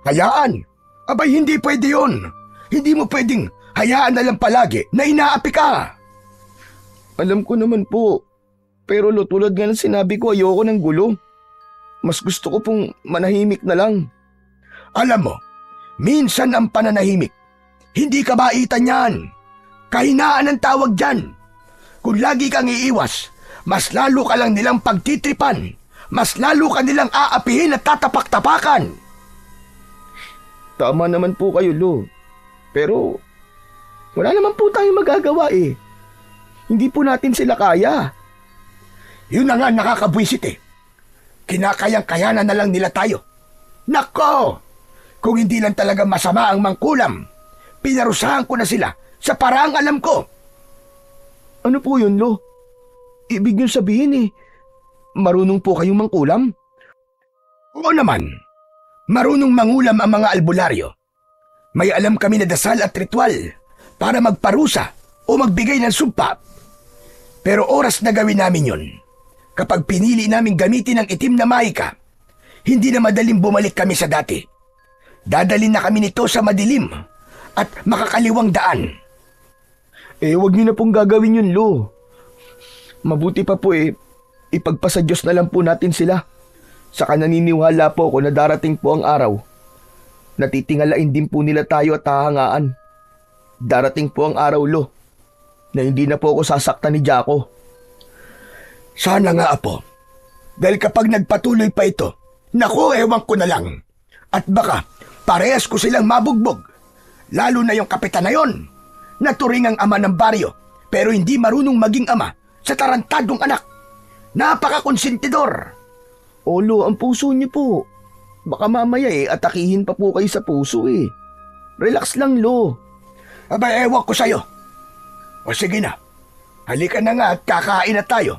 Hayaan? Abay, hindi pwede yun. Hindi mo pwedeng hayaan na lang palagi na inaapi ka. Alam ko naman po. Pero lo, tulad nga ng sinabi ko, ayoko ng gulo. Mas gusto ko pong manahimik na lang. Alam mo, minsan ang pananahimik, hindi kabaitan yan. Kahinaan ang tawag dyan. Kung lagi kang iiwas, mas lalo ka lang nilang pagtitripan. Mas lalo ka nilang aapihin at tatapak-tapakan. Tama naman po kayo, Lo. Pero wala naman po tayong magagawa eh. Hindi po natin sila kaya. Yun na nga nakakabwisit eh. Kinakayang-kayanan na lang nila tayo. Nako! Kung hindi lang talaga masama ang mangkulam, pinarusahan ko na sila sa paraang alam ko. Ano po yun, Lo? Ibig nyo sabihin marunong po kayong mangkulam? Oo naman. Marunong mangulam ang mga albularyo. May alam kami na dasal at ritual para magparusa o magbigay ng sumpa. Pero oras na gawin namin yun. Kapag pinili namin gamitin ang itim na mahika, hindi na madaling bumalik kami sa dati. Dadalhin na kami nito sa madilim at makakaliwang daan. Wag niyo na pong gagawin yun, Lo. Mabuti pa po ipagpasa Diyos na lang po natin sila. Saka naniniwala po ako na darating po ang araw. Natitingalain din po nila tayo at hahangaan. Darating po ang araw, Lo, na hindi na po ako sasaktan ni Jaco. Sana nga, Apo. Dahil kapag nagpatuloy pa ito, naku, ewan ko na lang. At baka parehas ko silang mabugbog. Lalo na yung kapitan na yon, na turingang ama ng baryo, pero hindi marunong maging ama sa tarantadong anak. Napakakonsentidor. O, Lo, ang puso niyo po. Baka mamaya atakihin pa po kayo sa puso Relax lang, Lo. Aba, ewan ko sa'yo. O sige na, halika na nga at kakain na tayo.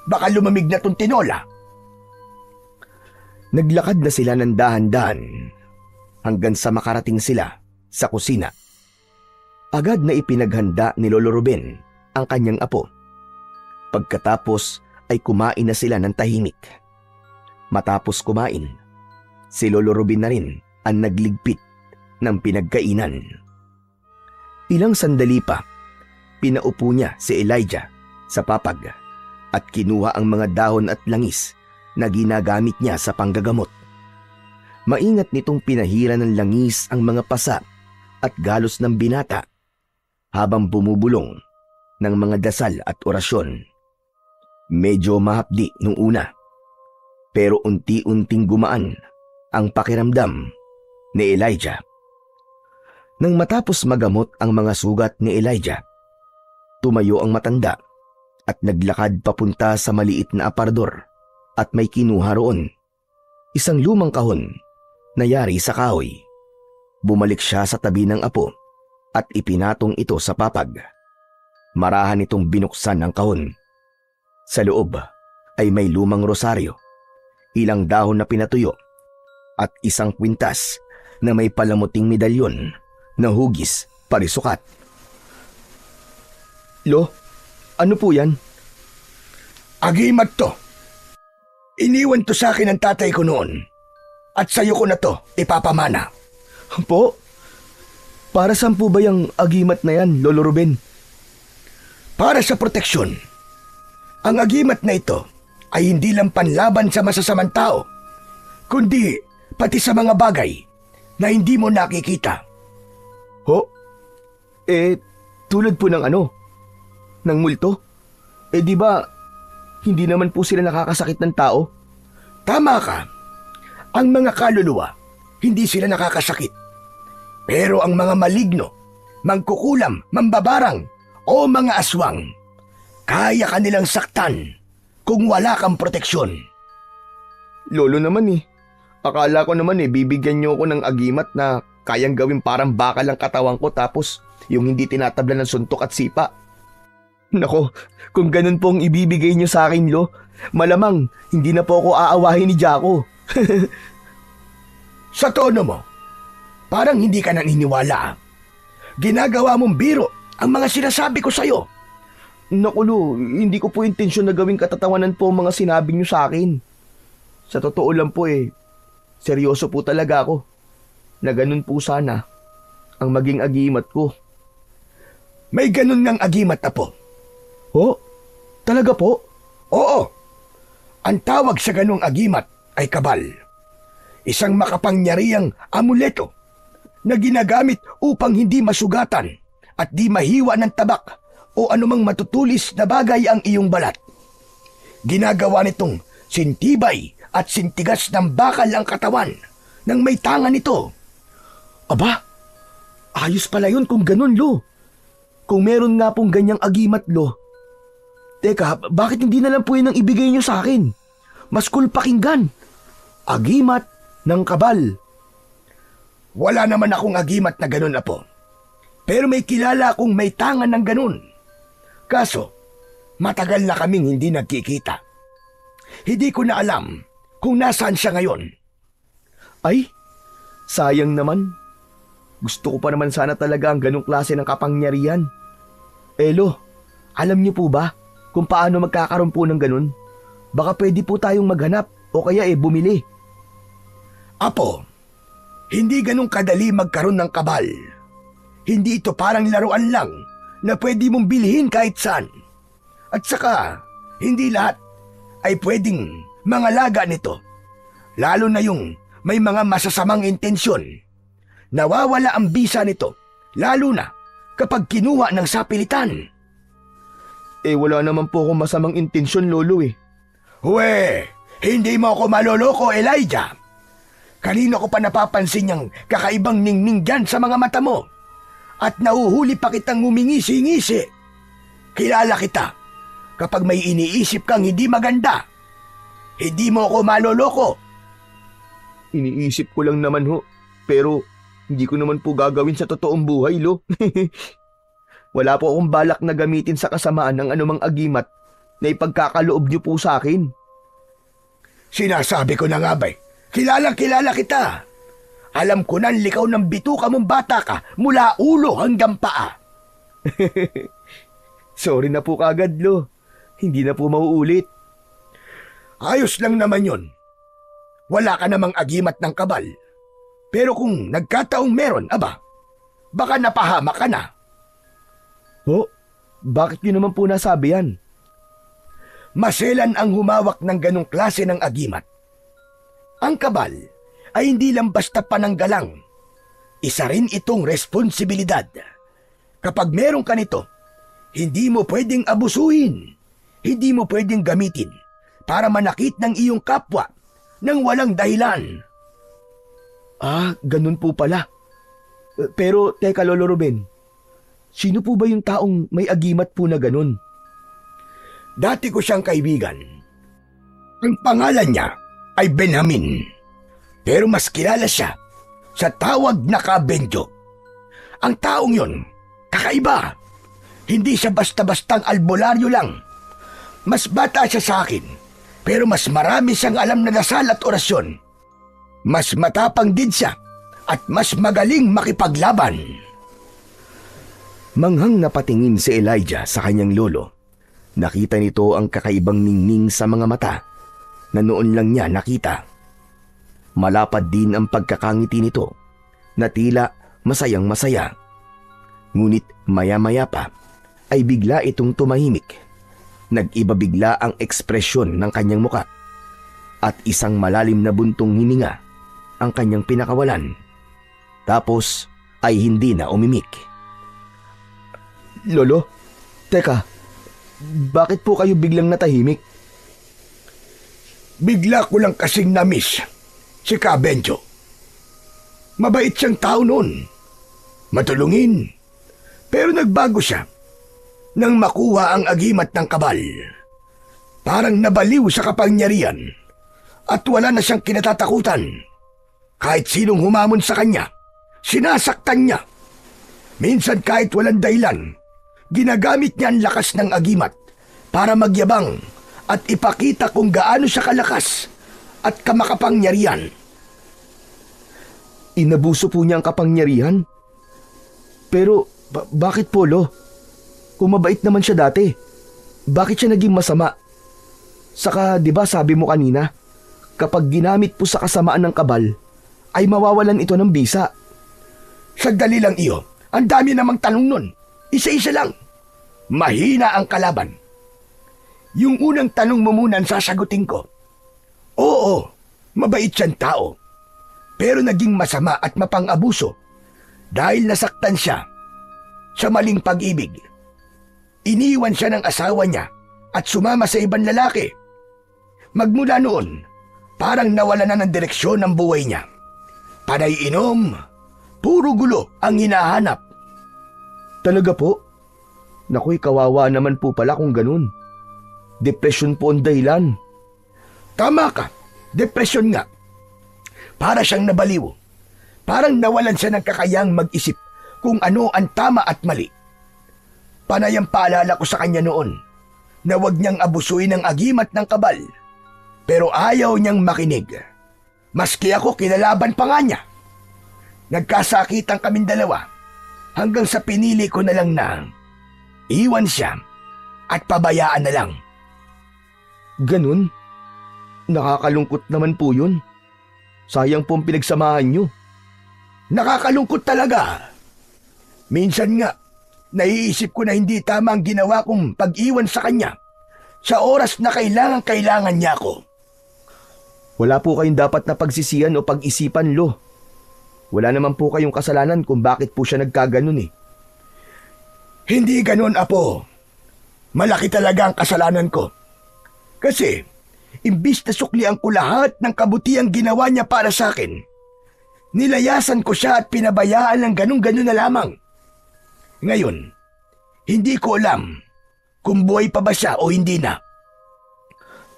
Baka lumamig na tong tinola. Naglakad na sila ng dahan-dahan hanggang sa makarating sila sa kusina. Agad na ipinaghanda ni Lolo Ruben ang kanyang apo. Pagkatapos ay kumain na sila ng tahimik. Matapos kumain, si Lolo Ruben na rin ang nagligpit ng pinagkainan. Ilang sandali pa, pinaupo niya si Elijah sa papag at kinuha ang mga dahon at langis na ginagamit niya sa panggagamot. Maingat nitong pinahira ng langis ang mga pasa at galos ng binata habang bumubulong ng mga dasal at orasyon. Medyo mahapdi nung una, pero unti-unting gumaan ang pakiramdam ni Elijah. Nang matapos magamot ang mga sugat ni Elijah, tumayo ang matanda at naglakad papunta sa maliit na aparador at may kinuha roon. Isang lumang kahon na yari sa kahoy. Bumalik siya sa tabi ng apo at ipinatong ito sa papag. Marahan itong binuksan ang kahon. Sa loob ay may lumang rosaryo, ilang dahon na pinatuyo at isang kwintas na may palamuting medalyon na hugis parisukat. Lo, ano po yan? Agimat to. Iniwan to sa akin ng tatay ko noon. At sa'yo ko na to ipapamana. Po? Para saan po ba yung agimat na yan, Lolo Ruben? Para sa proteksyon. Ang agimat na ito ay hindi lang panlaban sa masasamang tao, kundi pati sa mga bagay na hindi mo nakikita. Ho? Tulad po ng ng multo? Di ba, hindi naman po sila nakakasakit ng tao? Tama ka. Ang mga kaluluwa, hindi sila nakakasakit. Pero ang mga maligno, mangkukulam, mambabarang, o mga aswang, kaya ka nilang saktan kung wala kang proteksyon. Lolo naman akala ko naman bibigyan niyo ako ng agimat na kayang gawin parang bakal ang katawan ko tapos yung hindi tinatabla ng suntok at sipa. Nako, kung ganun pong ibibigay niyo sa akin, Lo, malamang hindi na po ako aawahin ni Jaco. Sa tono mo, parang hindi ka naniniwala. Ginagawa mong biro ang mga sinasabi ko sa'yo. Naku, Lo, hindi ko po intensyon na gawing katatawanan po ang mga sinabi niyo sa akin. Sa totoo lang po seryoso po talaga ako na ganun po sana ang maging agimat ko. May ganun ngang agimat, Apo. Ho? Talaga po? Oo, ang tawag sa ganong agimat ay kabal. Isang makapangyarihang amuleto na ginagamit upang hindi masugatan at di mahiwa ng tabak o anumang matutulis na bagay ang iyong balat. Ginagawa nitong sintibay at sintigas ng bakal ang katawan ng may tangan nito. Aba, ayos pala yun kung ganun, Lo. Kung meron nga pong ganyang agimat, Lo. Teka, bakit hindi na lang po yun ang ibigay nyo sa akin? Mas cool pakinggan. Agimat ng kabal. Wala naman akong agimat na ganun, Apo. Pero may kilala akong may tangan ng ganun. Kaso, matagal na kaming hindi nagkikita. Hindi ko na alam kung nasaan siya ngayon. Ay, sayang naman. Gusto ko pa naman sana talaga ang ganong klase ng kapangyarihan. Lo, alam niyo po ba kung paano magkakaroon po ng ganun? Baka pwede po tayong maghanap o kaya bumili. Apo, hindi ganun kadali magkaroon ng kabal. Hindi ito parang laruan lang na pwede mong bilhin kahit saan. At saka, hindi lahat ay pwedeng mangalaga nito. Lalo na yung may mga masasamang intensyon. Nawawala ang bisa nito, lalo na kapag kinuha ng sapilitan. Wala naman po akong masamang intensyon, Lolo Huwe, hindi mo ako maloloko, Elijah. Kanino ko pa napapansin niyang kakaibang ningning dyan sa mga mata mo? At nahuhuli pa kitang ngumingisi-ngisi. Kilala kita. Kapag may iniisip kang hindi maganda, hindi mo ako maloloko. Iniisip ko lang naman ho, pero hindi ko naman po gagawin sa totoong buhay, Lo. Wala po akong balak na gamitin sa kasamaan ng anumang agimat na ipagkakaloob niyo po sa akin. Sinasabi ko na nga ba, kilalang-kilala kita. Alam ko na likaw ng bituka mong bata ka mula ulo hanggang paa. Sorry na po kagad, Lo. Hindi na po mauulit. Ayos lang naman yun. Wala ka namang agimat ng kabal. Pero kung nagkataong meron, baka napahama ka na. Bakit niyo naman po nasabi yan? Maselan ang humawak ng ganong klase ng agimat. Ang kabal ay hindi lang basta pananggalang. Isa rin itong responsibilidad. Kapag meron ka nito, hindi mo pwedeng abusuhin. Hindi mo pwedeng gamitin para manakit ng iyong kapwa nang walang dahilan. Ganun po pala. Pero teka, Lolo Ruben, sino po ba yung taong may agimat po na ganun? Dati ko siyang kaibigan. Ang pangalan niya ay Benjamin. Pero mas kilala siya sa tawag na Kabenjo. Ang taong yon, kakaiba. Hindi siya basta-bastang albularyo lang. Mas bata siya sa akin, pero mas marami siyang alam na dasal at orasyon. Mas matapang din siya at mas magaling makipaglaban. Manghang napatingin si Elijah sa kanyang lolo. Nakita nito ang kakaibang ningning sa mga mata na noon lang niya nakita. Malapad din ang pagkakangiti nito na tila masayang-masaya. Ngunit maya-maya pa ay bigla itong tumahimik. Nag-iba bigla ang ekspresyon ng kanyang muka at isang malalim na buntong hininga ang kanyang pinakawalan. Tapos ay hindi na umimik. Lolo, teka, bakit po kayo biglang natahimik? Bigla ko lang kasing na-miss si Kabenjo. Mabait siyang tao noon. Matulungin. Pero nagbago siya nang makuha ang agimat ng kabal. Parang nabaliw sa kapangyarihan at wala na siyang kinatatakutan. Kahit sinong humamon sa kanya, sinasaktan niya. Minsan kahit walang dahilan, ginagamit niya ang lakas ng agimat para magyabang at ipakita kung gaano siya kalakas at kamakapangyarihan. Inabuso po niya ang kapangyarihan? Pero bakit po, Lo? Kung mabait naman siya dati, bakit siya naging masama? Saka, di ba sabi mo kanina, kapag ginamit po sa kasamaan ng kabal, ay mawawalan ito ng bisa. Sandali lang iyo, ang dami namang tanong nun. Isa-isa lang. Mahina ang kalaban. Yung unang tanong mo muna ang sasagutin ko. Oo, mabait siyang tao. Pero naging masama at mapang-abuso dahil nasaktan siya sa maling pag-ibig. Iniwan siya ng asawa niya at sumama sa ibang lalaki. Magmula noon, parang nawala na ng direksyon ng buhay niya. Panay inom, puro gulo ang hinahanap. Talaga po? Naku'y kawawa naman po pala kung ganun. Depresyon po ang dahilan. Tama ka, depresyon nga. Para siyang nabaliw. Parang nawalan siya ng kakayang mag-isip kung ano ang tama at mali. Panay ang paalala ko sa kanya noon na huwag niyang abusuin ng agimat ng kabal. Pero ayaw niyang makinig. Maski ako kinalaban pa nga niya. Nagkasakitan kaming dalawa hanggang sa pinili ko na lang na iwan siya at pabayaan na lang. Ganun? Nakakalungkot naman po yun. Sayang po ang pinagsamahan nyo. Nakakalungkot talaga. Minsan nga, naiisip ko na hindi tama ang ginawa kong pag-iwan sa kanya sa oras na kailangan niya ako. Wala po kayong dapat na pagsisiyan o pag-isipan, Lo. Wala naman po kayong kasalanan kung bakit po siya nagkaganon eh. Hindi ganon, Apo. Malaki talaga ang kasalanan ko. Kasi, imbis na suklian ko lahat ng kabutihang ginawa niya para sa akin, nilayasan ko siya at pinabayaan ng ganun-ganun na lamang. Ngayon, hindi ko alam kung buhay pa ba siya o hindi na.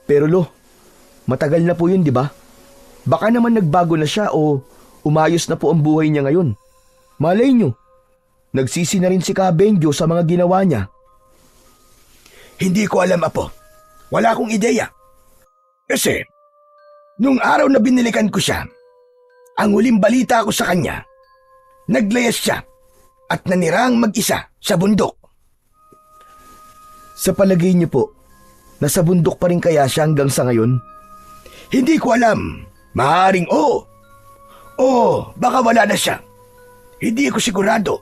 Pero Lo, matagal na po yun, di ba? Baka naman nagbago na siya o umayos na po ang buhay niya ngayon. Malay nyo, nagsisi na rin si Kabenjo sa mga ginawa niya. Hindi ko alam, Apo. Wala akong ideya. Kasi, nung araw na binilikan ko siya, ang huling balita ko sa kanya, naglayas siya at nanirang mag-isa sa bundok. Sa palagay niyo po, nasa bundok pa rin kaya siya hanggang sa ngayon? Hindi ko alam. Maaaring oo. Oo, baka wala na siya. Hindi ko sigurado.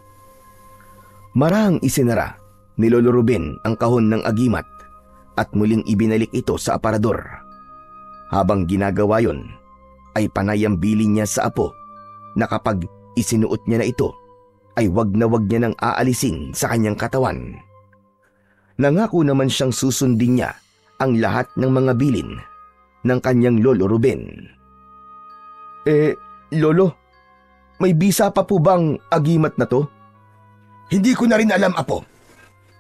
Marahang isinara ni Lolo Ruben ang kahon ng agimat at muling ibinalik ito sa aparador. Habang ginagawa yon, ay panay ang bilin niya sa apo na kapag isinuot niya na ito, ay wag na wag niya nang aalisin sa kanyang katawan. Nangako naman siyang susundin niya ang lahat ng mga bilin ng kanyang Lolo Ruben. Lolo, may bisa pa po bang agimat na to? Hindi ko na rin alam, Apo.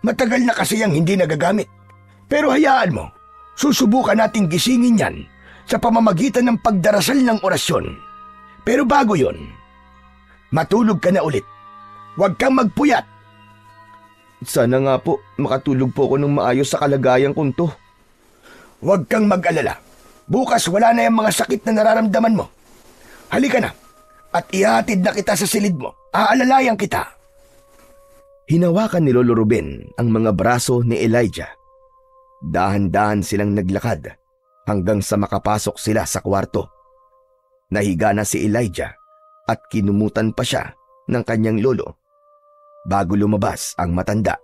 Matagal na kasi ang hindi nagagamit. Pero hayaan mo, susubukan nating gisingin yan sa pamamagitan ng pagdarasal ng orasyon. Pero bago yon, matulog ka na ulit. Huwag kang magpuyat. Sana nga po makatulog po ako ng maayos sa kalagayan kong to. Huwag kang mag-alala. Bukas wala na yung mga sakit na nararamdaman mo. Halika na at ihatid na kita sa silid mo. Aalalayan kita. Hinawakan ni Lolo Ruben ang mga braso ni Elijah. Dahan-dahan silang naglakad hanggang sa makapasok sila sa kwarto. Nahiga na si Elijah at kinumutan pa siya ng kanyang lolo bago lumabas ang matanda.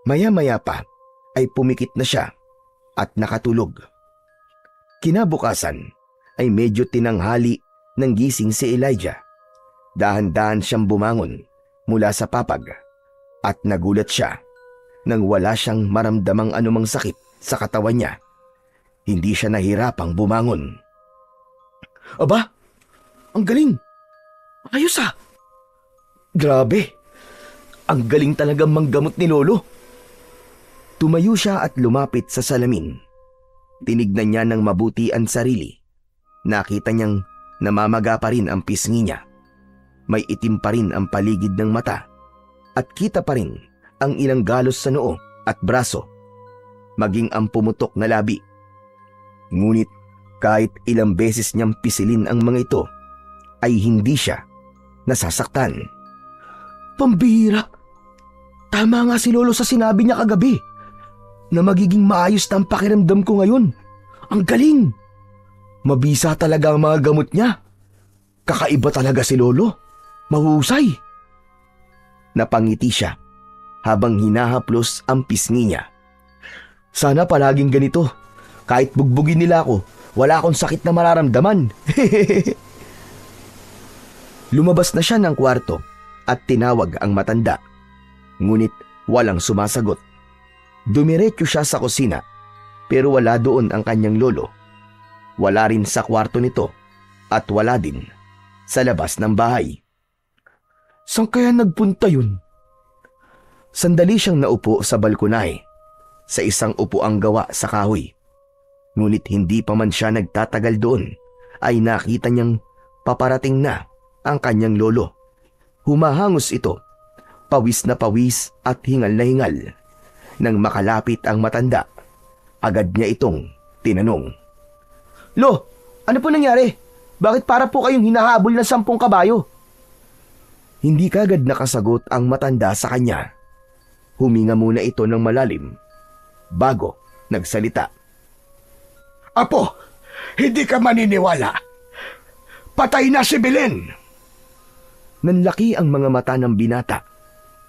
Maya-maya pa ay pumikit na siya at nakatulog. Kinabukasan ay medyo tinanghali nang gising si Elijah. Dahan-dahan siyang bumangon mula sa papag at nagulat siya nang wala siyang maramdamang anumang sakit sa katawan niya. Hindi siya nahirapang bumangon. Aba, ang galing! Ayos ah! Grabe! Ang galing talagang manggamot ni Lolo. Tumayo siya at lumapit sa salamin. Tinignan niya ng mabuti ang sarili. Nakita niyang namamaga pa rin ang pisngi niya. May itim pa rin ang paligid ng mata at kita pa rin ang ilang galos sa noo at braso, maging ang pumutok na labi. Ngunit kahit ilang beses niyang pisilin ang mga ito, ay hindi siya nasasaktan. Pambihira! Tama nga si Lolo sa sinabi niya kagabi na magiging maayos na ang pakiramdam ko ngayon. Ang galing! Mabisa talaga ang mga gamot niya. Kakaiba talaga si Lolo. Mahusay. Napangiti siya habang hinahaplos ang pisngi niya. Sana palaging ganito. Kahit bugbugin nila ako, wala akong sakit na mararamdaman. Lumabas na siya ng kwarto at tinawag ang matanda. Ngunit walang sumasagot. Dumiretso siya sa kusina pero wala doon ang kanyang lolo. Wala rin sa kwarto nito at wala din sa labas ng bahay. Saan kaya nagpunta yun? Sandali siyang naupo sa balkonahe sa isang upuang gawa sa kahoy. Ngunit hindi pa man siya nagtatagal doon ay nakita niyang paparating na ang kanyang lolo. Humahangos ito, pawis na pawis at hingal na hingal. Nang makalapit ang matanda, agad niya itong tinanong. Lo, ano po nangyari? Bakit para po kayong hinahabol ng 10 kabayo? Hindi kagad nakasagot ang matanda sa kanya. Huminga muna ito ng malalim bago nagsalita. Apo, hindi ka maniniwala. Patay na si Belen. Nanlaki ang mga mata ng binata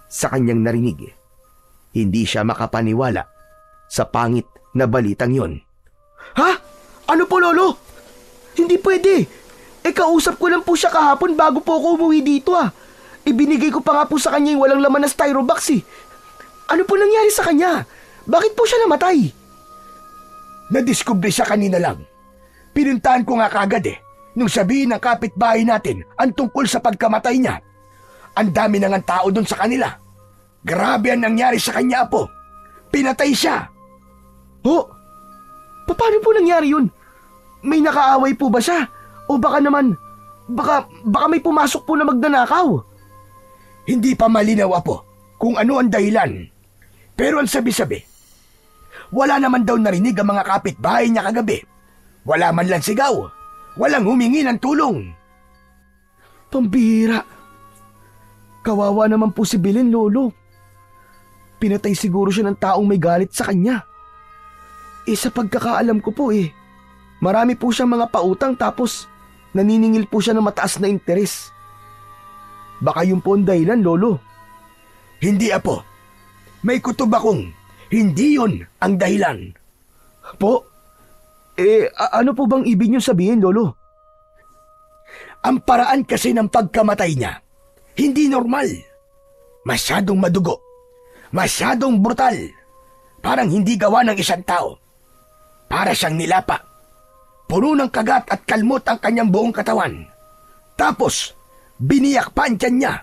sa kanyang narinig. Hindi siya makapaniwala sa pangit na balitang yon. Ha? Ano po, Lolo? Hindi pwede. Kausap ko lang po siya kahapon bago po ako umuwi dito Ibinigay ko pa nga po sa kanya yung walang laman na styrobox Ano po nangyari sa kanya? Bakit po siya namatay? Nadiskubre siya kanina lang. Pinuntahan ko nga kagad nung sabihin ng kapitbahay natin ang tungkol sa pagkamatay niya. Ang dami nang ang tao doon sa kanila. Grabe ang nangyari sa kanya, Apo. Pinatay siya. Ho? Paano po nangyari yun? May nakaaway po ba siya? O baka naman, baka may pumasok po na magnanakaw? Hindi pa malinaw, Apo, kung ano ang dahilan. Pero ang sabi-sabi, wala naman daw narinig ang mga kapitbahay niya kagabi. Wala man lang sigaw. Walang humingi ng tulong. Pambihira. Kawawa naman po si Belen, Lolo. Pinatay siguro siya ng taong may galit sa kanya. Sa pagkakaalam ko po marami po siyang mga pautang tapos naniningil po siya ng mataas na interes. Baka yun po ang dahilan, Lolo. Hindi, Apo. May kutob akong hindi yun ang dahilan. Po? Ano po bang ibig niyo sabihin, Lolo? Ang paraan kasi ng pagkamatay niya, hindi normal. Masyadong madugo. Masyadong brutal. Parang hindi gawa ng isang tao. Para siyang nilapa. Puno ng kagat at kalmot ang kanyang buong katawan. Tapos, biniyak pa ang tiyan niya.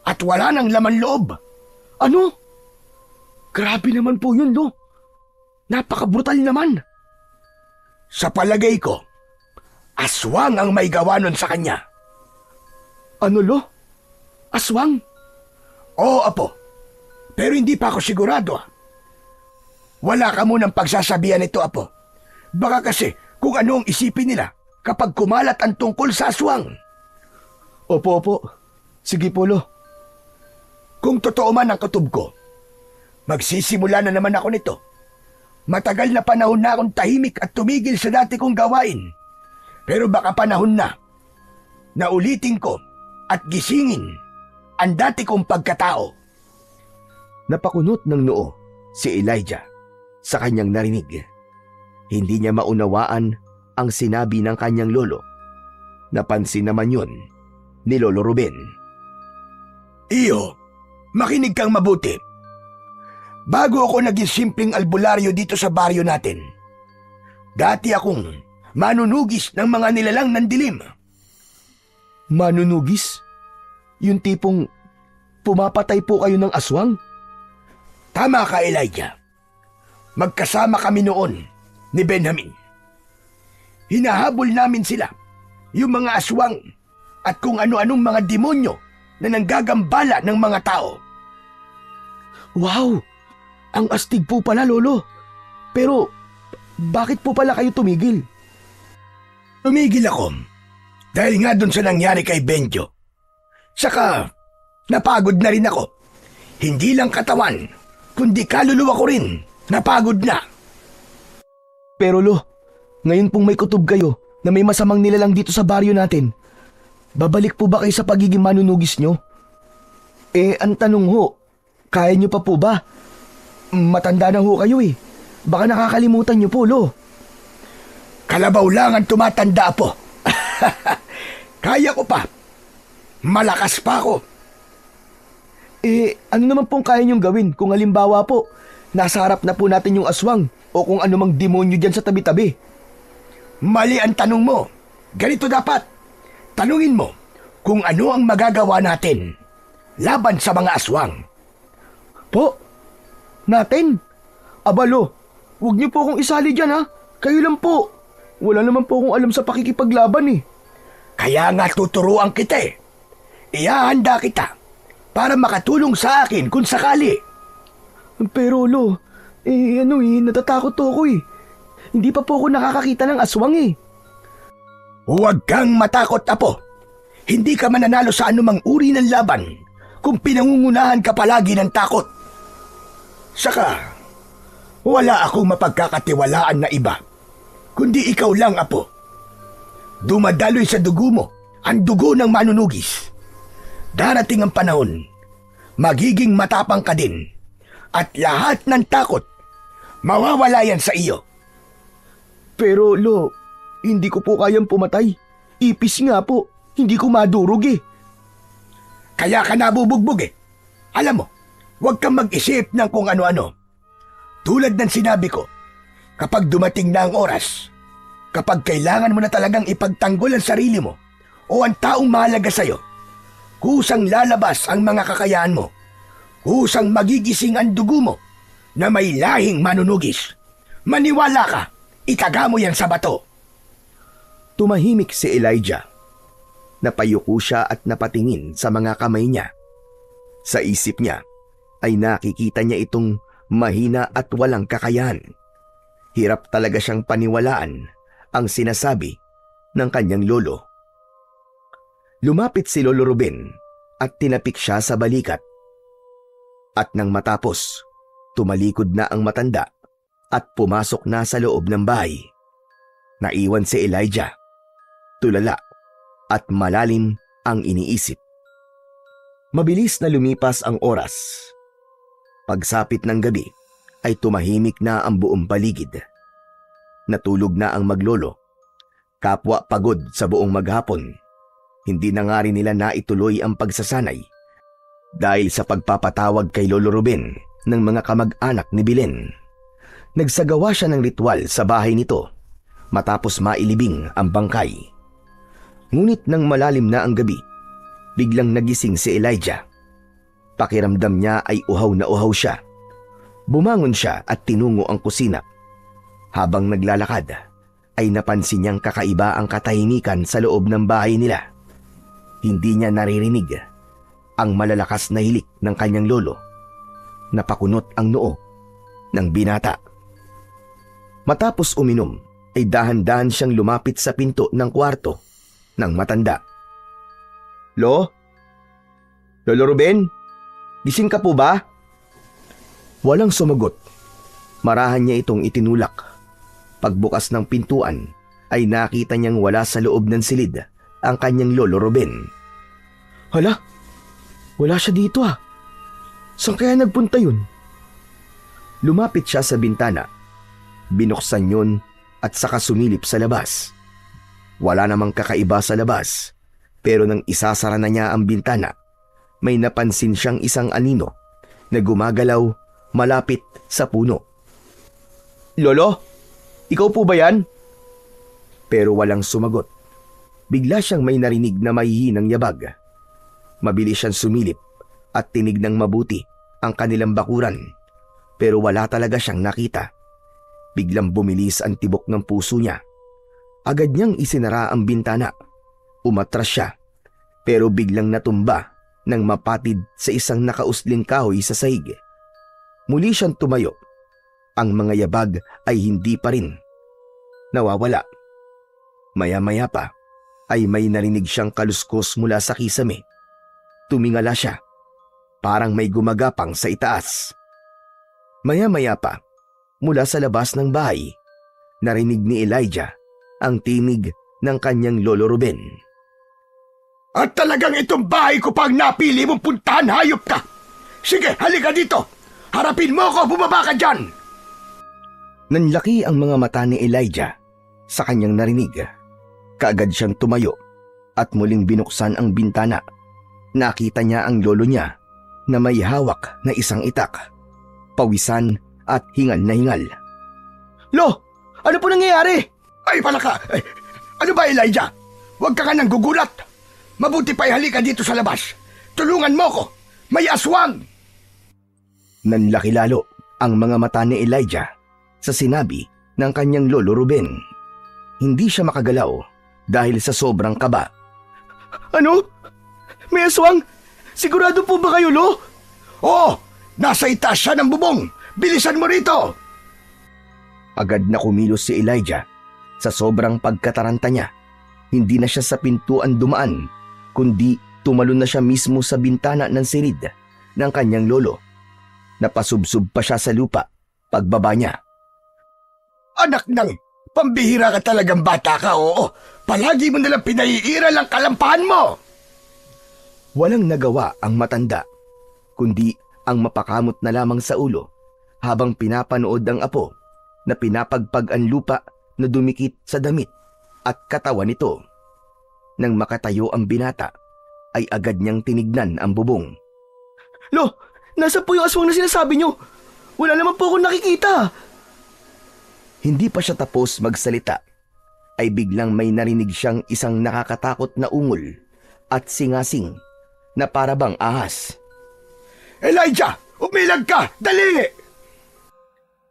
At wala nang laman loob. Ano? Grabe naman po yun, Lo. Napaka-brutal naman. Sa palagay ko, aswang ang may gawa nun sa kanya. Ano, Lo? Aswang? Oo, Apo. Pero hindi pa ako sigurado. Wala ka munang pagsasabihan nito, Apo. Baka kasi kung ano ang isipin nila kapag kumalat ang tungkol sa aswang. Opo. Sige po, Lo. Kung totoo man ang kutob ko, magsisimula na naman ako nito. Matagal na panahon na akong tahimik at tumigil sa dati kong gawain. Pero baka panahon na ulitin ko at gisingin ang dati kong pagkatao. Napakunot ng noo si Elijah sa kanyang narinig. Hindi niya maunawaan ang sinabi ng kanyang lolo. Napansin naman yun ni Lolo Ruben. Iyo, makinig kang mabuti. Bago ako naging simpleng albularyo dito sa baryo natin, dati akong manunugis ng mga nilalang ng dilim. Manunugis? Yung tipong pumapatay po kayo ng aswang? Tama ka, Elijah. Magkasama kami noon ni Benjamin. Hinahabol namin sila, yung mga aswang at kung ano-anong mga demonyo na nanggagambala ng mga tao. Wow! Ang astig po pala, Lolo. Pero, bakit po pala kayo tumigil? Tumigil ako dahil nga dun sa nangyari kay Benjo. Saka, napagod na rin ako. Hindi lang katawan, kundi kaluluwa ko rin. Napagod na. Pero Lo, ngayon pong may kutob kayo na may masamang nilalang dito sa baryo natin, babalik po ba kayo sa pagiging manunugis nyo? Ang tanong ho, kaya nyo pa po ba? Matanda na ho kayo Baka nakakalimutan niyo po, Lo. Kalabaw lang ang tumatanda po. Kaya ko pa. Malakas pa ako. Ano naman pong kaya niyong gawin kung halimbawa po, nasa harap na po natin yung aswang o kung anumang demonyo dyan sa tabi-tabi? Mali ang tanong mo. Ganito dapat. Tanungin mo kung ano ang magagawa natin laban sa mga aswang. Po? Natin? Abalo, huwag niyo po akong isali dyan ha. Kayo lang po. Wala naman po akong alam sa pakikipaglaban eh. Kaya nga tuturuan kita eh. Ihahanda kita para makatulong sa akin kung sakali. Pero Lo, natatakot ako eh. Hindi pa po ako nakakakita ng aswang eh. Huwag kang matakot, Apo. Hindi ka mananalo sa anumang uri ng laban kung pinangungunahan ka palagi ng takot. Saka, wala akong mapagkakatiwalaan na iba, kundi ikaw lang, Apo. Dumadaloy sa dugo mo ang dugo ng manunugis. Darating ang panahon, magiging matapang ka din, at lahat ng takot, mawawala yan sa iyo. Pero Lo, hindi ko po kayang pumatay. Ipis nga po, hindi ko madurog eh. Kaya ka nabubugbog eh. Alam mo, huwag kang mag-isip ng kung ano-ano. Tulad ng sinabi ko, kapag dumating na ang oras, kapag kailangan mo na talagang ipagtanggol ang sarili mo o ang taong mahalaga sa'yo, kusang lalabas ang mga kakayahan mo. Kusang magigising ang dugo mo na may lahing manunugis. Maniwala ka, itaga mo yan sa bato. Tumahimik si Elijah. Napayuko siya at napatingin sa mga kamay niya. Sa isip niya ay nakikita niya itong mahina at walang kakayahan. Hirap talaga siyang paniwalaan ang sinasabi ng kanyang lolo. Lumapit si Lolo Ruben at tinapik siya sa balikat. At nang matapos, tumalikod na ang matanda at pumasok na sa loob ng bahay. Naiwan si Elijah. Tulala at malalim ang iniisip. Mabilis na lumipas ang oras. Pagsapit ng gabi ay tumahimik na ang buong paligid. Natulog na ang maglolo. Kapwa pagod sa buong maghapon. Hindi na nga rin nila naituloy ang pagsasanay dahil sa pagpapatawag kay Lolo Ruben ng mga kamag-anak ni Belen. Nagsagawa siya ng ritual sa bahay nito matapos mailibing ang bangkay. Ngunit nang malalim na ang gabi, biglang nagising si Elijah. Pakiramdam niya ay uhaw na uhaw siya. Bumangon siya at tinungo ang kusina. Habang naglalakad, ay napansin niyang kakaiba ang katahimikan sa loob ng bahay nila. Hindi niya naririnig ang malalakas na hilik ng kanyang lolo. Napakunot ang noo ng binata. Matapos uminom, ay dahan-dahan siyang lumapit sa pinto ng kwarto ng matanda. Lolo Ruben, gising ka po ba? Walang sumagot. Marahan niya itong itinulak. Pagbukas ng pintuan ay nakita niyang wala sa loob ng silid ang kanyang Lolo Ruben. Hala, wala siya dito ah. Saan kaya nagpunta yun? Lumapit siya sa bintana. Binuksan yun at saka sumilip sa labas. Wala namang kakaiba sa labas, pero nang isasara na niya ang bintana, may napansin siyang isang anino na gumagalaw malapit sa puno. Lolo, ikaw po ba yan? Pero walang sumagot. Bigla siyang may narinig na mahihinang yabag. Mabilis siyang sumilip at tinignan mabuti ang kanilang bakuran, pero wala talaga siyang nakita. Biglang bumilis ang tibok ng puso niya. Agad niyang isinara ang bintana. Umatras siya, pero biglang natumba nang mapatid sa isang nakausling kahoy sa sahig. Muli siyang tumayo. Ang mga yabag ay hindi pa rin nawawala. Maya-maya pa ay may narinig siyang kaluskos mula sa kisame. Tumingala siya, parang may gumagapang sa itaas. Maya-maya pa, mula sa labas ng bahay, narinig ni Elijah ang tinig ng kanyang Lolo Ruben. At talagang itong bahay ko pang napili mong puntahan, hayop ka! Sige, halika dito! Harapin mo ako, bumaba ka dyan! Nanlaki ang mga mata ni Elijah sa kanyang narinig. Kaagad siyang tumayo at muling binuksan ang bintana. Nakita niya ang lolo niya na may hawak na isang itak. Pawisan at hingal na hingal. Lo, ano po nangyayari? Ay, palaka! Ay, ano ba, Elijah? Huwag ka nang gugulat. Mabuti pa halika dito sa labas. Tulungan mo ko. May aswang! Nanlaki lalo ang mga mata ni Elijah sa sinabi ng kanyang lolo Ruben. Hindi siya makagalaw dahil sa sobrang kaba. Ano? May aswang? Sigurado po ba kayo, Lo? Oo! Nasa itaas siya ng bubong! Bilisan mo rito! Agad na kumilos si Elijah sa sobrang pagkataranta niya. Hindi na siya sa pintuan dumaan, kundi tumalon na siya mismo sa bintana ng silid ng kanyang lolo. Napasubsob pa siya sa lupa pagbaba niya. Anak ng, pambihira ka talagang bata ka, oo. Palagi mo nalang pinaiiral ang kalampahan mo. Walang nagawa ang matanda, kundi ang mapakamot na lamang sa ulo habang pinapanood ang apo na pinapagpag ang lupa na dumikit sa damit at katawan nito. Nang makatayo ang binata, ay agad niyang tinignan ang bubong. Lo, nasa po yung aswang na sinasabi niyo? Wala naman po akong nakikita. Hindi pa siya tapos magsalita, ay biglang may narinig siyang isang nakakatakot na ungol at singasing na parabang ahas. Elijah, umilag ka! Dali!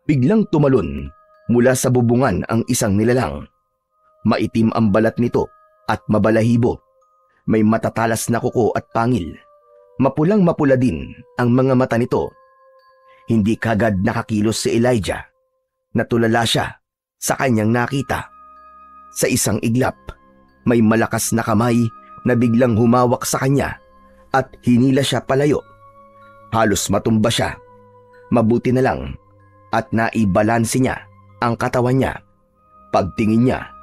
Biglang tumalon mula sa bubungan ang isang nilalang. Maitim ang balat nito at mabalahibo. May matatalas na kuko at pangil. Mapulang-mapula din ang mga mata nito. Hindi kagad nakakilos si Elijah. Natulala siya sa kanyang nakita. Sa isang iglap, may malakas na kamay na biglang humawak sa kanya at hinila siya palayo. Halos matumba siya. Mabuti na lang at naibalanse niya ang katawan niya. Pagtingin niya,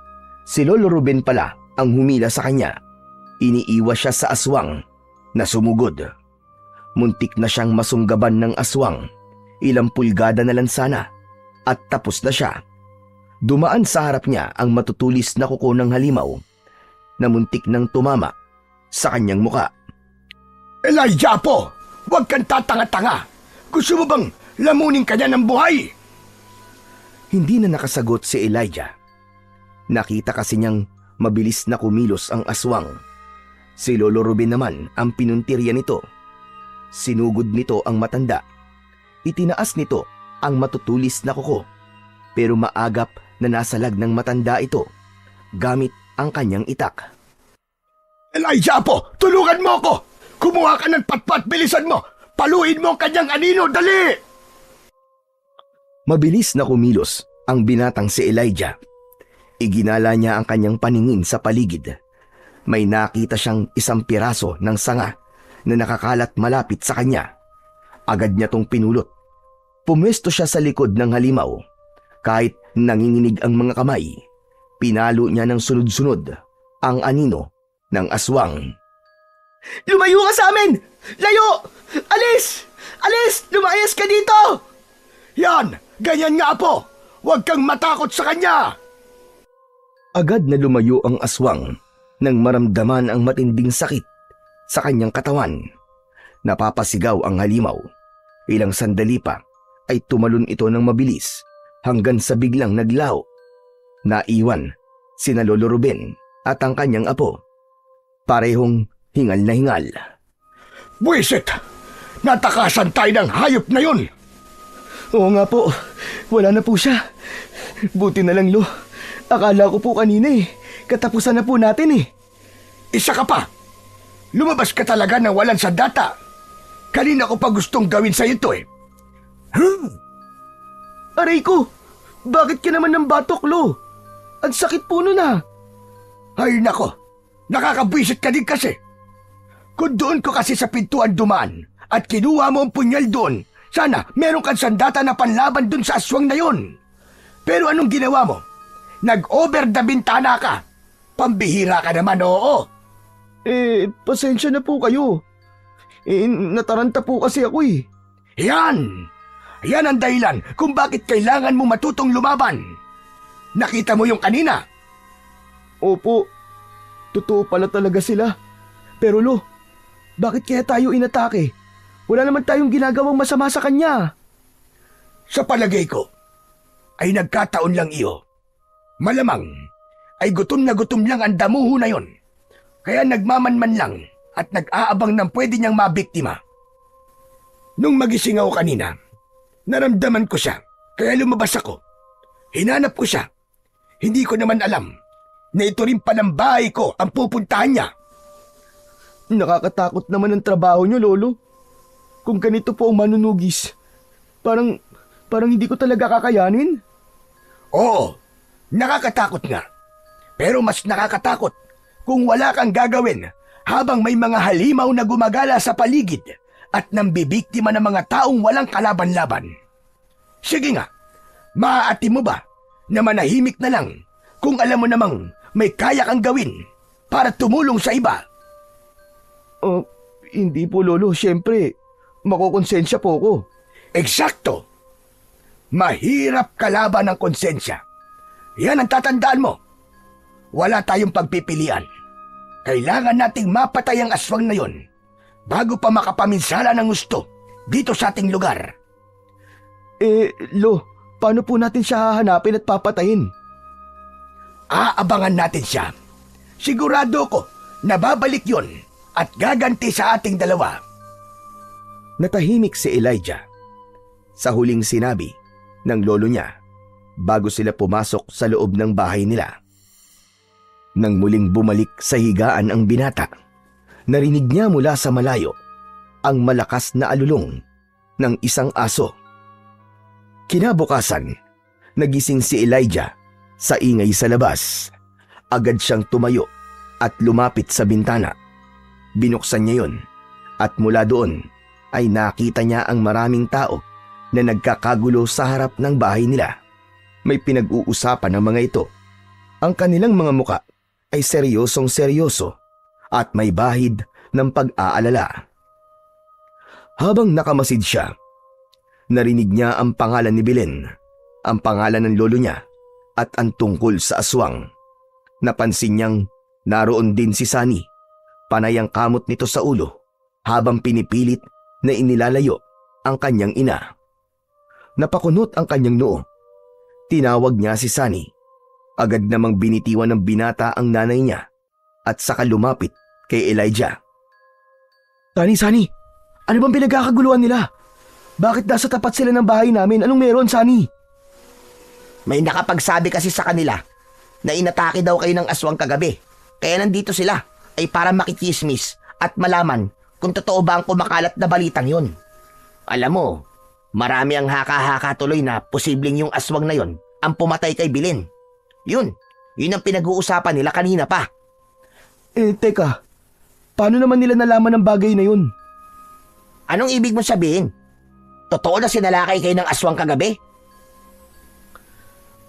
si Lolo Ruben pala ang humila sa kanya. Iniiwas siya sa aswang na sumugod. Muntik na siyang masunggaban ng aswang. Ilang pulgada na lang sana at tapos na siya. Dumaan sa harap niya ang matutulis na kuko ng halimaw na muntik nang tumama sa kanyang muka. Elijah po! Huwag kang tatanga-tanga! Gusto mo bang lamunin ka niya ng buhay? Hindi na nakasagot si Elijah. Nakita kasi niyang mabilis na kumilos ang aswang. Si Lolo Ruben naman ang pinuntirya nito. Sinugod nito ang matanda. Itinaas nito ang matutulis na kuko. Pero maagap na nasalag ng matanda ito gamit ang kanyang itak. Elijah po! Tulungan mo ako! Kumuha ka ng patpat! Bilisan mo! Paluin mo ang kanyang anino! Dali! Mabilis na kumilos ang binatang si Elijah. Iginala niya ang kanyang paningin sa paligid. May nakita siyang isang piraso ng sanga na nakakalat malapit sa kanya. Agad niya tong pinulot. Pumwesto siya sa likod ng halimaw. Kahit nanginginig ang mga kamay, pinalo niya ng sunod-sunod ang anino ng aswang. Lumayo ka sa amin! Layo! Alis! Alis! Lumayas ka dito! Yan! Ganyan nga po! Huwag kang matakot sa kanya! Agad na lumayo ang aswang nang maramdaman ang matinding sakit sa kanyang katawan. Napapasigaw ang halimaw. Ilang sandali pa ay tumalon ito ng mabilis hanggang sa biglang naglaho. Naiwan sina Lolo Ruben at ang kanyang apo. Parehong hingal na hingal. Buwisit! Natakasan tayo ng hayop na yun! Oo nga po, wala na po siya. Buti na lang, Lo. Akala ko po kanina katapusan na po natin Isa ka pa! Lumabas ka talaga ng walang sandata. Kanina ko pa gustong gawin sa ito Aray ko! Bakit ka naman ng batok, Lo? Ang sakit po nun Ay nako, nakakabwisit ka din kasi. Kung doon ko kasi sa pintuan dumaan at kinuha mo ang punyal doon, sana meron kang sandata na panlaban doon sa aswang na yon. Pero anong ginawa mo? Nag-over the bintana ka. Pambihira ka naman, oo. Pasensya na po kayo. Nataranta po kasi ako Yan! Yan ang dahilan kung bakit kailangan mo matutong lumaban. Nakita mo yung kanina? Opo, totoo pala talaga sila. Pero Lo, bakit kaya tayo inatake? Wala naman tayong ginagawang masama sa kanya. Sa palagay ko, ay nagkataon lang iyo. Malamang ay gutom na gutom lang ang damuho na yon. Kaya nagmamanman lang at nag-aabang ng pwede niyang mabiktima. Nung magising ako kanina, naramdaman ko siya, kaya lumabas ako. Hinanap ko siya. Hindi ko naman alam na ito rin palang bahay ko ang pupuntahan niya. Nakakatakot naman ang trabaho niyo, Lolo. Kung ganito po ang manunugis, parang hindi ko talaga kakayanin. Oo, nakakatakot nga. Pero mas nakakatakot kung wala kang gagawin habang may mga halimaw na gumagala sa paligid at nambibiktima ng mga taong walang kalaban-laban. Sige nga, maaati mo ba na manahimik na lang kung alam mo namang may kaya kang gawin para tumulong sa iba? Hindi po, Lolo. Siyempre, makokonsensya po ko. Eksakto! Mahirap kalaban ng konsensya. Yan ang tatandaan mo. Wala tayong pagpipilian. Kailangan nating mapatay ang aswang na yon bago pa makapaminsala ng gusto dito sa ating lugar. Lo, paano po natin siya hahanapin at papatayin? Aabangan natin siya. Sigurado ko na babalik yon at gaganti sa ating dalawa. Natahimik si Elijah sa huling sinabi ng lolo niya bago sila pumasok sa loob ng bahay nila. Nang muling bumalik sa higaan ang binata, narinig niya mula sa malayo ang malakas na alulong ng isang aso. Kinabukasan, nagising si Elijah sa ingay sa labas. Agad siyang tumayo at lumapit sa bintana. Binuksan niya yun at mula doon ay nakita niya ang maraming tao na nagkakagulo sa harap ng bahay nila. May pinag-uusapan ng mga ito. Ang kanilang mga muka ay seryosong seryoso at may bahid ng pag-aalala. Habang nakamasid siya, narinig niya ang pangalan ni Belen, ang pangalan ng lolo niya at ang tungkol sa aswang. Napansin niyang naroon din si Sunny, panay ang kamot nito sa ulo habang pinipilit na inilalayo ang kanyang ina. Napakunot ang kanyang noo. Tinawag niya si Sunny. Agad namang binitiwan ng binata ang nanay niya at saka lumapit kay Elijah. Sunny, ano bang pinagkakaguluhan nila? Bakit nasa tapat sila ng bahay namin? Anong meron, Sunny? May nakapagsabi kasi sa kanila na inatake daw kayo ng aswang kagabi. Kaya nandito sila ay para makichismis at malaman kung totoo ba ang kumakalat na balitang yun. Alam mo, marami ang haka-haka tuloy na posibleng yung aswang na yon ang pumatay kay Bilin. Yun ang pinag-uusapan nila kanina pa. Teka, paano naman nila nalaman ang bagay na yun? Anong ibig mo sabihin? Totoo na sinalakay kayo ng aswang kagabi?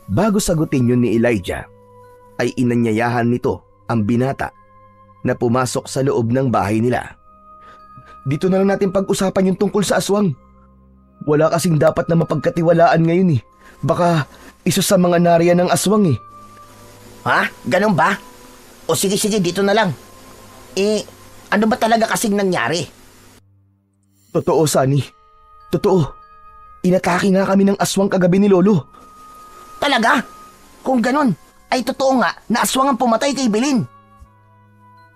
Bago sagutin yun ni Elijah, ay inanyayahan nito ang binata na pumasok sa loob ng bahay nila. Dito na lang natin pag-usapan yung tungkol sa aswang. Wala kasing dapat na mapagkatiwalaan ngayon eh. Baka isa sa mga nariyan ng aswang eh. Ha? Ganun ba? O sige, dito na lang. Ano ba talaga kasing nangyari? Totoo, Sunny. Totoo. Inatake nga kami ng aswang kagabi ni Lolo. Talaga? Kung ganun, ay totoo nga na aswang ang pumatay kay Bilin.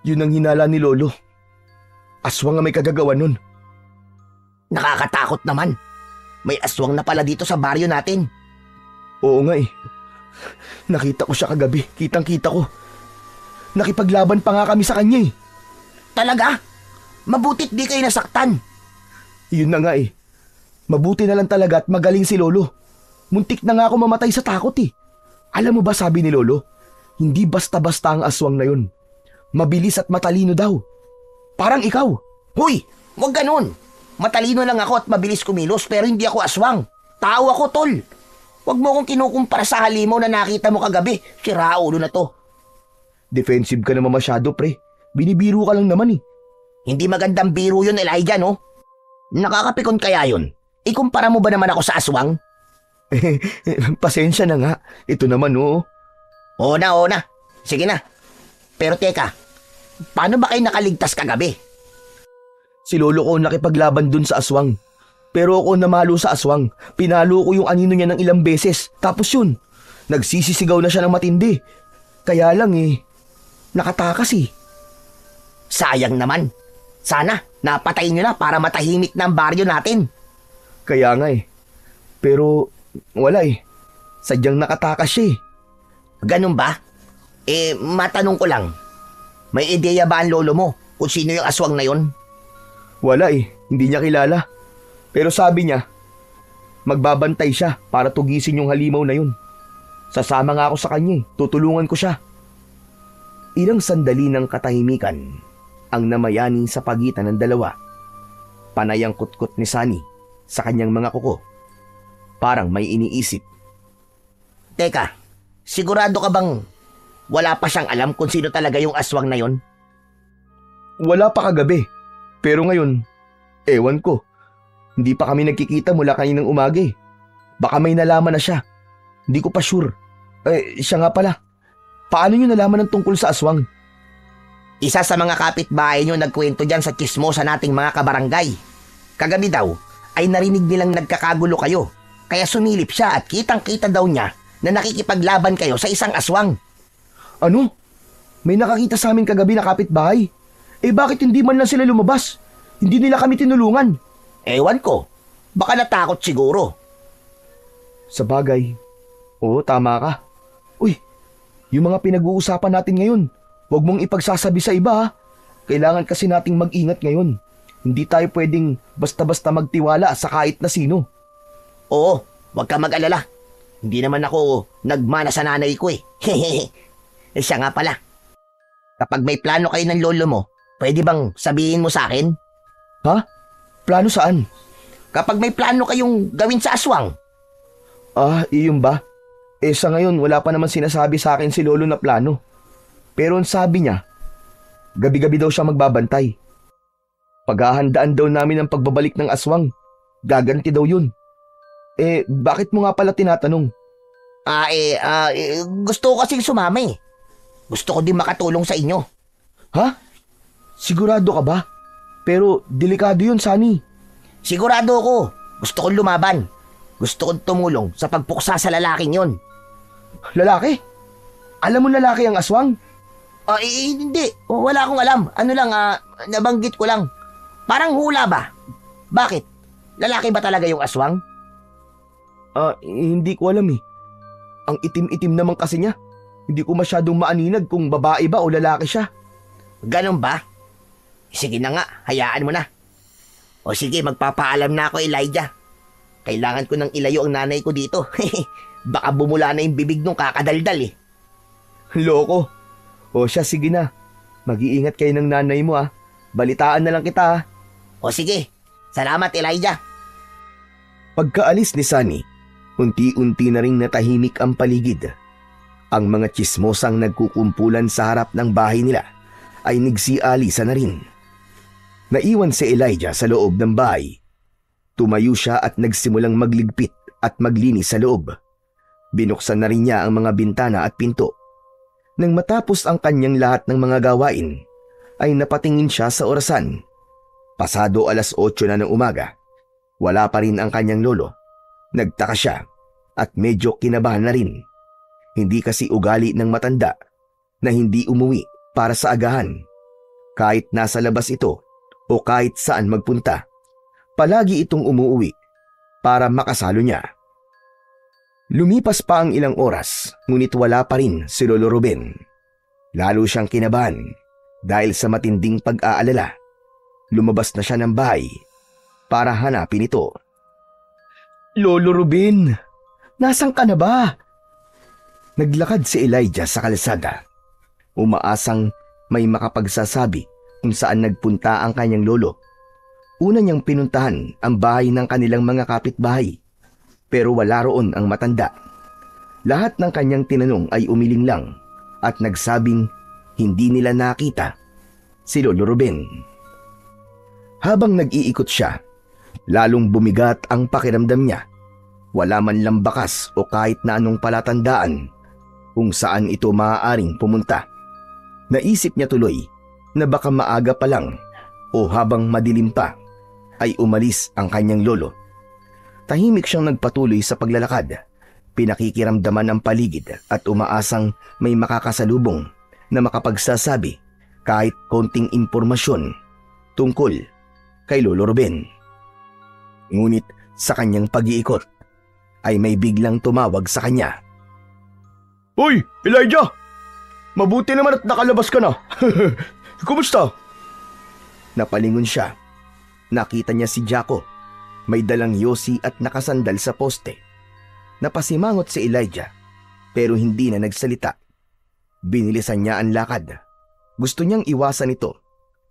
Yun ang hinala ni Lolo. Aswang ang may kagagawa nun. Nakakatakot naman. May aswang na pala dito sa baryo natin. Oo nga eh. Nakita ko siya kagabi. Kitang-kita ko. Nakipaglaban pa nga kami sa kanya eh. Talaga? Mabutit di kayo nasaktan. Yun na nga eh. Mabuti na lang talaga at magaling si Lolo. Muntik na nga ako mamatay sa takot eh. Alam mo ba sabi ni Lolo? Hindi basta-basta ang aswang na yun. Mabilis at matalino daw. Parang ikaw. Huy! Huwag ganun. Matalino lang ako at mabilis kumilos pero hindi ako aswang. Tao ako, tol. Huwag mo akong kinukumpara sa halimaw na nakita mo kagabi. Sira ulo na to. Defensive ka naman masyado, pre. Binibiro ka lang naman eh. Hindi magandang biro yun, Elijah, no? Nakakapikon kaya yun Ikumpara mo ba naman ako sa aswang? Pasensya na nga. Ito naman oo. Oo na. Sige na. Pero teka, paano ba kayo nakaligtas kagabi? Si lolo ko nakipaglaban dun sa aswang. Pero ako namalo sa aswang. Pinalo ko yung anino niya ng ilang beses. Tapos yun, nagsisisigaw na siya ng matindi. Kaya lang nakatakas Sayang naman. Sana, napatayin nyo na para matahimik na ang baryo natin. Kaya nga Pero wala Sadyang nakatakas siya Ganun ba? Matanong ko lang. May ideya ba ang lolo mo kung sino yung aswang na yon? Wala hindi niya kilala. Pero sabi niya, magbabantay siya para tugisin yung halimaw na yun. Sasama nga ako sa kanya tutulungan ko siya. Ilang sandali ng katahimikan ang namayani sa pagitan ng dalawa. Panay ang kutkot ni Sunny sa kanyang mga kuko. Parang may iniisip. Teka, sigurado ka bang wala pa siyang alam kung sino talaga yung aswang na yon? Wala pa kagabi. Pero ngayon, ewan ko. Hindi pa kami nagkikita mula kaninang umaga Baka may nalaman na siya. Hindi ko pa sure. Siya nga pala. Paano niyo nalaman ng tungkol sa aswang? Isa sa mga kapitbahay nyo nagkwento dyan sa chismosa nating mga kabarangay. Kagabi daw ay narinig nilang nagkakagulo kayo. Kaya sumilip siya at kitang-kita daw niya na nakikipaglaban kayo sa isang aswang. Ano? May nakakita sa amin kagabi na kapitbahay? Bakit hindi man lang sila lumabas? Hindi nila kami tinulungan. Ewan ko. Baka natakot siguro. Sa bagay. Oo, tama ka. Uy, yung mga pinag-uusapan natin ngayon, huwag mong ipagsasabi sa iba Kailangan kasi nating mag-ingat ngayon. Hindi tayo pwedeng basta-basta magtiwala sa kahit na sino. Oo, huwag ka mag-alala. Hindi naman ako nagmana sa nanay ko Siya nga pala. Kapag may plano kayo ng lolo mo, pwede bang sabihin mo sa akin? Ha? Plano saan? Kapag may plano kayong gawin sa aswang. Iyon ba? Sa ngayon wala pa naman sinasabi sa akin si lolo na plano. Pero ang sabi niya, gabi-gabi daw siya magbabantay. Paghahandaan daw namin ang pagbabalik ng aswang. Gaganti daw yun. Bakit mo nga pala tinatanong? Gusto ko kasing sumama Gusto ko din makatulong sa inyo. Ha? Sigurado ka ba? Pero delikado yun, Sunny. Sigurado ako. Gusto kong lumaban. Gusto kong tumulong sa pagpuksa sa lalaking yon. Lalaki? Alam mo lalaki ang aswang? Hindi. Wala akong alam. Ano lang, nabanggit ko lang. Parang hula ba? Bakit? Lalaki ba talaga yung aswang? Hindi ko alam Ang itim-itim naman kasi niya. Hindi ko masyadong maaninag kung babae ba o lalaki siya. Ganon ba? Sige na nga, hayaan mo na. O sige, magpapaalam na ako, Elijah. Kailangan ko nang ilayo ang nanay ko dito. Baka bumula na yung bibig nung kakadaldal Loko. O siya, sige na. Mag-iingat kayo ng nanay mo Balitaan na lang kita O sige, salamat Elijah. Pagkaalis ni Sunny, unti-unti na ring natahimik ang paligid. Ang mga tsismosang nagkukumpulan sa harap ng bahay nila ay nagsialisa na rin. Naiwan si Elijah sa loob ng bahay. Tumayo siya at nagsimulang magligpit at maglinis sa loob. Binuksan na rin niya ang mga bintana at pinto. Nang matapos ang kanyang lahat ng mga gawain, ay napatingin siya sa orasan. Pasado 8:00 na ng umaga. Wala pa rin ang kanyang lolo. Nagtaka siya at medyo kinabahan na rin. Hindi kasi ugali ng matanda na hindi umuwi para sa agahan. Kahit nasa labas ito o kahit saan magpunta, palagi itong umuwi para makasalo niya. Lumipas pa ang ilang oras, ngunit wala pa rin si Lolo Ruben. Lalo siyang kinabahan dahil sa matinding pag-aalala. Lumabas na siya ng bahay para hanapin ito. Lolo Ruben, nasan ka na ba? Naglakad si Elijah sa kalsada. Umaasang may makapagsasabi kung saan nagpunta ang kanyang lolo. Una niyang pinuntahan ang bahay ng kanilang mga kapitbahay, pero wala roon ang matanda. Lahat ng kanyang tinanong ay umiling lang at nagsabing hindi nila nakita si Lolo Ruben. Habang nag-iikot siya, Lalong bumigat ang pakiramdam niya. Wala man lang bakas o kahit na anong palatandaan kung saan ito maaaring pumunta. Naisip niya tuloy na baka maaga pa lang o habang madilim pa ay umalis ang kanyang lolo. Tahimik siyang nagpatuloy sa paglalakad. Pinakikiramdaman ang paligid at umaasang may makakasalubong na makapagsasabi kahit konting impormasyon tungkol kay Lolo Ruben. Ngunit sa kanyang pag-iikot ay may biglang tumawag sa kanya. Hoy, Elijah! Mabuti naman at nakalabas ka na. Kumusta? Napalingon siya. Nakita niya si Jaco. May dalang yosi at nakasandal sa poste. Napasimangot si Elijah pero hindi na nagsalita. Binilisan niya ang lakad. Gusto niyang iwasan ito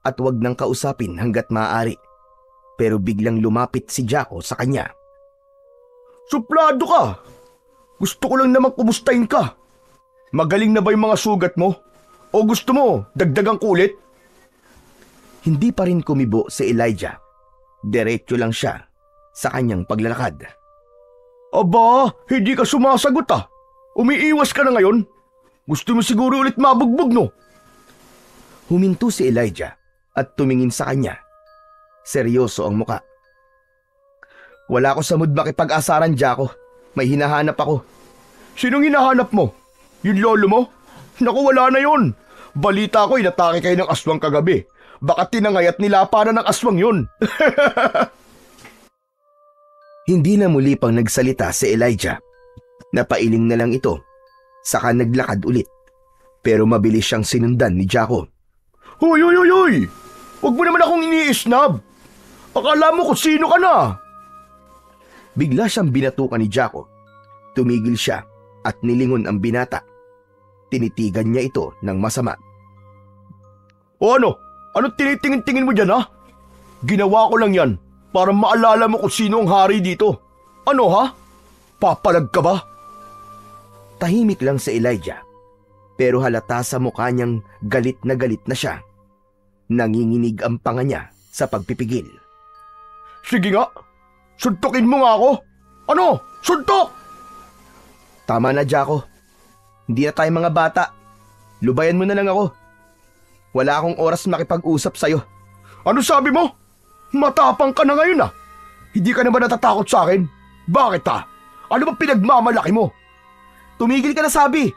at wag nang kausapin hanggat maaari. Pero biglang lumapit si Jaco sa kanya. Suplado ka! Gusto ko lang naman kumustahin ka. Magaling na ba yung mga sugat mo? O gusto mo, dagdagan ko ulit? Hindi pa rin kumibo si Elijah. Diretso lang siya sa kanyang paglalakad. Aba, hindi ka sumasagot ah. Umiiwas ka na ngayon. Gusto mo siguro ulit mabugbog no? Huminto si Elijah at tumingin sa kanya. Seryoso ang muka. Wala ko sa mood makipag-asaran, Jaco. May hinahanap ako. Sinong hinahanap mo? Yung lolo mo? Naku, wala na yun. Balita ko, inatake kayo ng aswang kagabi. Baka tinangay at nilapanan ng aswang yun. Hindi na muli pang nagsalita si Elijah. Napailing na lang ito. Saka naglakad ulit. Pero mabilis siyang sinundan ni Jaco. Hoy! Huwag mo naman akong iniisnab. Akala mo kung sino ka na. Bigla siyang binatukan ni Jaco. Tumigil siya at nilingon ang binata. Tinitigan niya ito ng masama. O ano? Anong tinitingin-tingin mo dyan ha? Ginawa ko lang yan para maalala mo kung sino ang hari dito. Ano ha? Papalag ka ba? Tahimik lang si Elijah. Pero halata sa mukha niyang galit na siya. Nanginginig ang panga niya sa pagpipigil. Sige nga, suntukin mo nga ako. Ano? Suntok! Tama na, Jaco. Hindi na tayo mga bata. Lubayan mo na lang ako. Wala akong oras makipag-usap sa'yo. Ano sabi mo? Matapang ka na ngayon ah. Hindi ka na ba natatakot sa akin? Bakit ah? Ano ba pinagmamalaki mo? Tumigil ka na, sabi.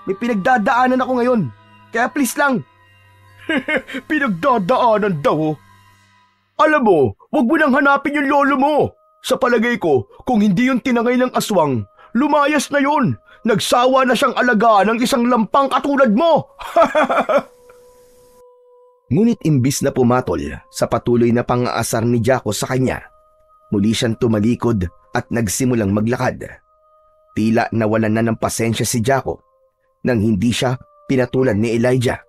May pinagdadaanan ako ngayon. Kaya please lang. Pinagdadaanan daw oh. Alam mo, wag mo nang hanapin yung lolo mo. Sa palagay ko, kung hindi yung tinangay ng aswang, lumayas na yun. Nagsawa na siyang alagaan ng isang lampang katulad mo. Ngunit imbis na pumatol sa patuloy na pang-aasar ni Jaco sa kanya, muli siyang tumalikod at nagsimulang maglakad. Tila nawalan na ng pasensya si Jaco nang hindi siya pinatulan ni Elijah.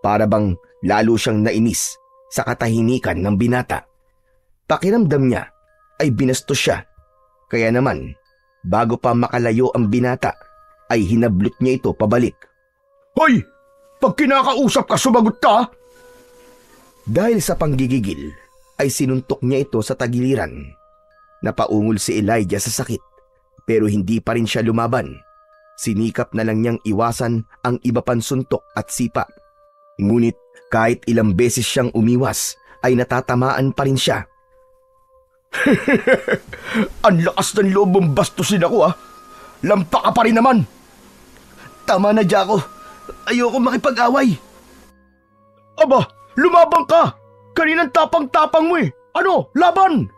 Para bang lalo siyang nainis sa katahimikan ng binata. Pakiramdam niya ay binastos siya. Kaya naman, bago pa makalayo ang binata, ay hinablot niya ito pabalik. Hoy! Pag kinakausap ka, sumagot ka! Dahil sa panggigigil, ay sinuntok niya ito sa tagiliran. Napaungol si Elijah sa sakit, pero hindi pa rin siya lumaban. Sinikap na lang niyang iwasan ang iba pang suntok at sipa. Ngunit kahit ilang beses siyang umiwas, ay natatamaan pa rin siya. Ang lakas ng loob mong bastusin ako ah. Lampa ka pa rin naman. Tama na, Jaco. Ayoko makipag-away. Aba, lumabang ka. Kaninang tapang-tapang mo eh. Ano, laban?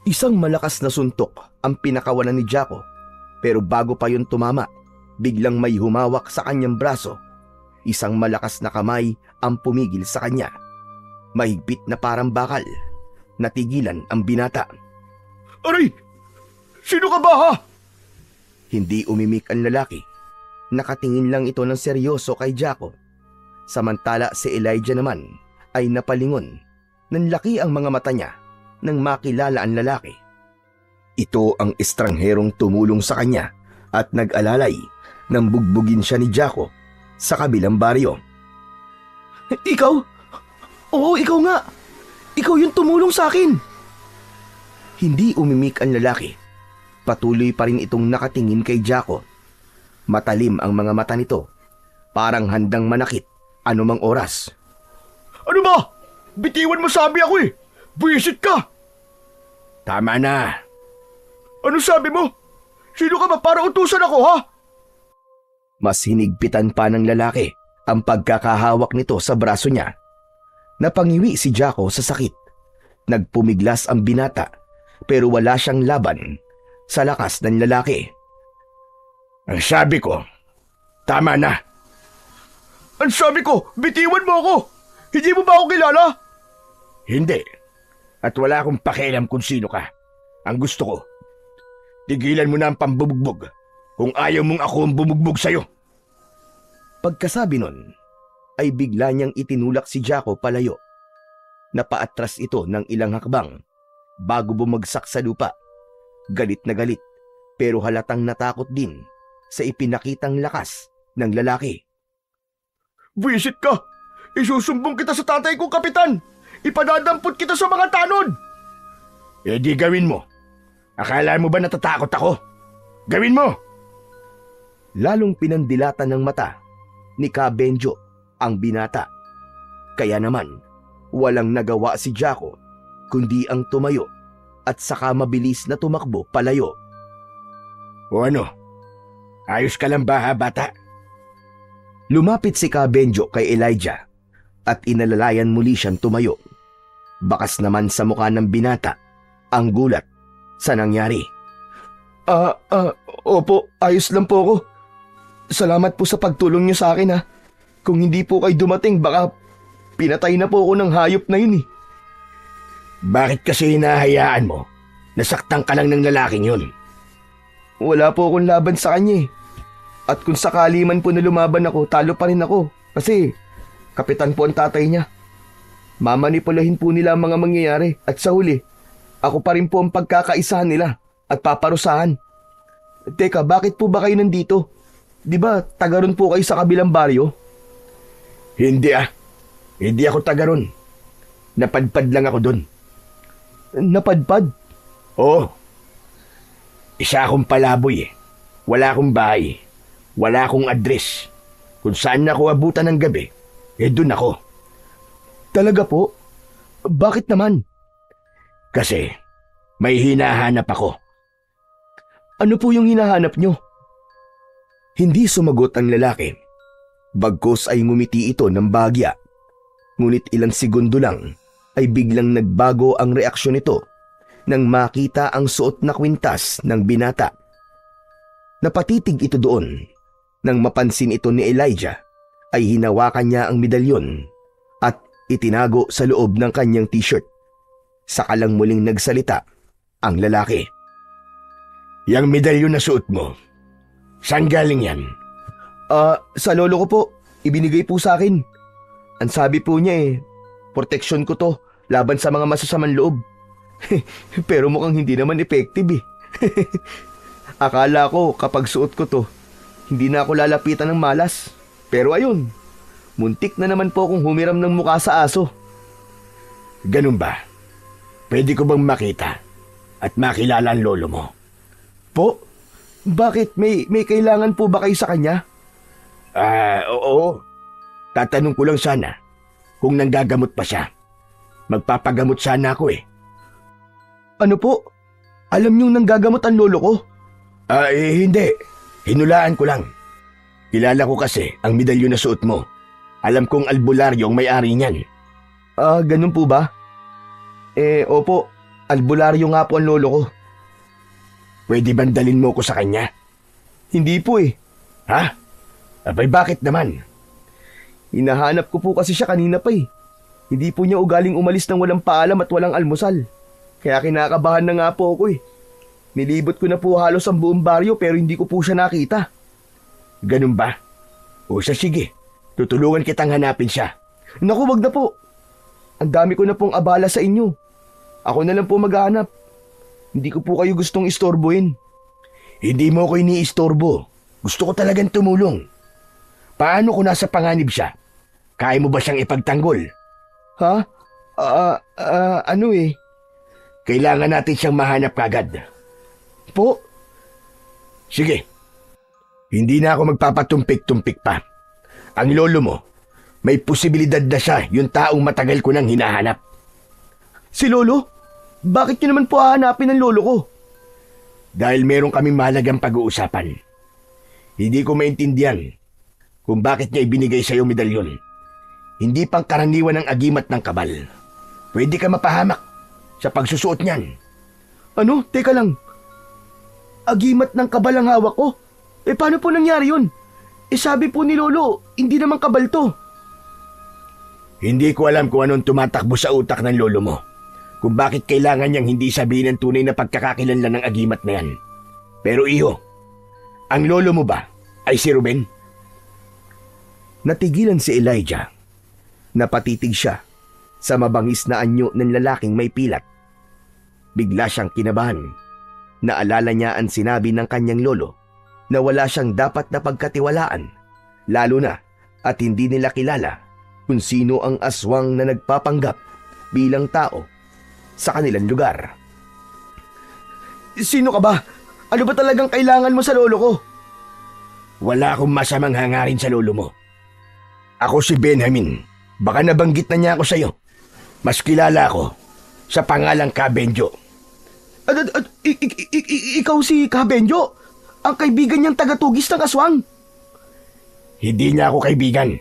Isang malakas na suntok ang pinakawalan ni Jaco. Pero bago pa yun tumama, biglang may humawak sa kanyang braso. Isang malakas na kamay ang pumigil sa kanya. Mahigpit na parang bakal. Natigilan ang binata. Aray! Sino ka ba ha? Hindi umimik ang lalaki. Nakatingin lang ito ng seryoso kay Jaco. Samantala si Elijah naman ay napalingon. Nanlaki ang mga mata niya nang makilala ang lalaki. Ito ang estrangherong tumulong sa kanya at nag-alalay nang bugbugin siya ni Jaco sa kabilang baryo. Ikaw? Oo, ikaw nga. Ikaw yung tumulong sa akin. Hindi umimik ang lalaki. Patuloy pa rin itong nakatingin kay Jaco. Matalim ang mga mata nito. Parang handang manakit anumang oras. Ano ba? Bitiwan mo sabi ako eh. Buwisit ka. Tama na. Ano sabi mo? Sino ka ba para utusan ako, ha? Mas hinigpitan pa ng lalaki ang pagkakahawak nito sa braso niya. Napangiwi si Jaco sa sakit. Nagpumiglas ang binata pero wala siyang laban sa lakas ng lalaki. Ang sabi ko, tama na. Ang sabi ko, bitiwan mo ako. Hindi mo ba ako kilala? Hindi. At wala akong pakialam kung sino ka. Ang gusto ko, tigilan mo na ang pambubugbog kung ayaw mong ako ang bumugbog sa'yo. Pagkasabi nun, ay bigla niyang itinulak si Jaco palayo. Napaatras ito ng ilang hakbang bago bumagsak sa lupa. Galit na galit pero halatang natakot din sa ipinakitang lakas ng lalaki. Buwisit ka. Isusumbong kita sa tatay kong kapitan. Ipadadampot kita sa mga tanod. Eh di gawin mo. Akala mo ba natatakot ako? Gawin mo! Lalong pinandilatan ng mata ni Ka Benjo ang binata. Kaya naman, walang nagawa si Jaco kundi ang tumayo at saka mabilis na tumakbo palayo. O ano? Ayos ka lang ba ha, bata? Lumapit si Ka Benjo kay Elijah at inalalayan muli siyang tumayo. Bakas naman sa mukha ng binata ang gulat sa nangyari. Opo, ayos lang po ako. Salamat po sa pagtulong niyo sa akin, ha. Kung hindi po kayo dumating, baka pinatay na po ako ng hayop na yun, eh. Bakit kasi hinahayaan mo? Nasaktan ka lang ng lalaking yun. Wala po akong laban sa kanya, eh. At kung sakali man po na lumaban ako, talo pa rin ako. Kasi kapitan po ang tatay niya. Mamanipulahin po nila ang mga mangyayari at sa huli, ako pa rin po ang pagkakaisahan nila at paparusahan. Teka, bakit po ba kayo nandito? Di ba taga ron po kayo sa kabilang baryo? Hindi Hindi ako taga ron. Napadpad lang ako dun. Napadpad? Oo. Isa akong palaboy eh. Wala akong bahay. Wala akong address. Kung saan ako abutan ng gabi, dun ako. Talaga po? Bakit naman? Kasi may hinahanap ako. Ano po yung hinahanap nyo? Hindi sumagot ang lalaki. Bagkus ay ngumiti ito ng bahagya. Ngunit ilang segundo lang ay biglang nagbago ang reaksyon nito nang makita ang suot na kwintas ng binata. Napatitig ito doon. Nang mapansin ito ni Elijah, ay hinawakan niya ang medalyon at itinago sa loob ng kanyang t-shirt. Saka lang muling nagsalita ang lalaki. Yang medalyon na suot mo, saan galing yan? Sa lolo ko po. Ibinigay po sa akin. Ang sabi po niya proteksyon ko to laban sa mga masasamang loob. Pero mukhang hindi naman effective eh. Akala ko kapag suot ko to, hindi na ako lalapitan ng malas. Pero ayun, muntik na naman po akong humiram ng mukha sa aso. Ganun ba? Pwede ko bang makita at makilala ang lolo mo? Po? Bakit? May kailangan po ba kayo sa kanya? Oo. Tatanong ko lang sana kung nanggagamot pa siya. Magpapagamot sana ako eh. Ano po? Alam niyong nanggagamot ang lolo ko? Hindi. Hinulaan ko lang. Kilala ko kasi ang medalyon na suot mo. Alam kong albularyo ang may-ari niyan. Ganun po ba? Opo. Albularyo nga po ang lolo ko. Pwede bang dalin mo ko sa kanya? Hindi po eh. Ha? Abay bakit naman? Hinahanap ko po kasi siya kanina pa eh. Hindi po niya ugaling umalis ng walang paalam at walang almusal. Kaya kinakabahan na nga po ako eh. Nilibot ko na po halos ang buong baryo pero hindi ko po siya nakita. Ganun ba? O sige, tutulungan kitang hanapin siya. Naku, wag na po. Ang dami ko na pong abala sa inyo. Ako na lang po maghahanap. Hindi ko po kayo gustong istorbohin. Hindi mo ko iniistorbo. Gusto ko talagang tumulong. Paano kung nasa panganib siya? Kaya mo ba siyang ipagtanggol? Ha? Ano eh? Kailangan natin siyang mahanap kagad. Po, Sige, hindi na ako magpapatumpik-tumpik pa. Ang lolo mo, may posibilidad na siya yung taong matagal ko nang hinahanap. si Lolo? Bakit niyo naman po hahanapin ang lolo ko? Dahil meron kaming mahalagang pag-uusapan. Hindi ko maintindihan kung bakit niya ibinigay sa iyo medalyon. Hindi pang karaniwan ng agimat ng kabal. Pwede ka mapahamak sa pagsusuot niyan. Ano? Teka lang. Agimat ng kabal ang hawak ko. Paano po nangyari yun? Sabi po ni Lolo, hindi naman kabal to. Hindi ko alam kung anong tumatakbo sa utak ng lolo mo. Kung bakit kailangan niyang hindi sabihin ang tunay na pagkakakilanlan ng agimat na yan. Pero iho, ang lolo mo ba ay si Ruben? Natigilan si Elijah. Napatitig siya sa mabangis na anyo ng lalaking may pilat. Bigla siyang kinabahan. Naalala niya ang sinabi ng kanyang lolo na wala siyang dapat na pagkatiwalaan, lalo na at hindi nila kilala kung sino ang aswang na nagpapanggap bilang tao sa kanilang lugar. Sino ka ba? Ano ba talagang kailangan mo sa lolo ko? Wala akong masamang hangarin sa lolo mo. Ako si Benjamin. Baka nabanggit na niya ako sa'yo. Mas kilala ako sa pangalang Kabenjo. Ikaw si Kabenjo? Ang kaibigan niyang tagatugis ng aswang? Hindi niya ako kaibigan.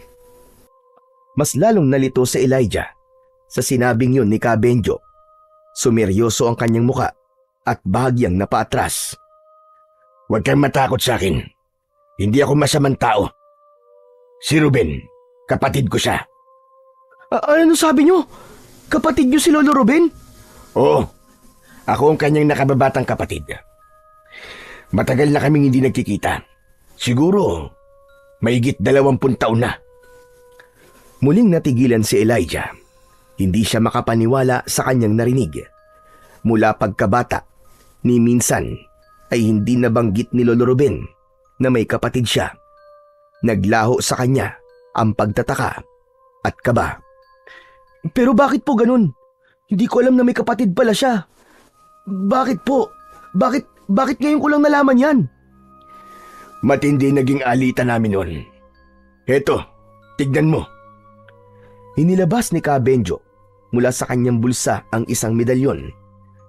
Mas lalong nalito si Elijah sa sinabing yun ni Kabenjo. Sumeryoso ang kanyang muka at bahagyang napaatras. Huwag kang matakot sa akin. Hindi ako masamang tao. Si Ruben, kapatid ko siya. Ano sabi niyo? Kapatid niyo si Lolo Ruben? Oo, ako ang kanyang nakababatang kapatid. Matagal na kaming hindi nagkikita. Siguro, mahigit 20 taon na. Muling natigilan si Elijah. Hindi siya makapaniwala sa kanyang narinig. Mula pagkabata, ni minsan ay hindi nabanggit ni Lolo Ruben na may kapatid siya. Naglaho sa kanya ang pagtataka at kaba. Pero bakit po ganun? Hindi ko alam na may kapatid pala siya. Bakit po? Bakit ngayon ko lang nalaman yan? Matindi naging alitan namin noon. Heto, tignan mo. Inilabas ni Kabenjo mula sa kanyang bulsa ang isang medalyon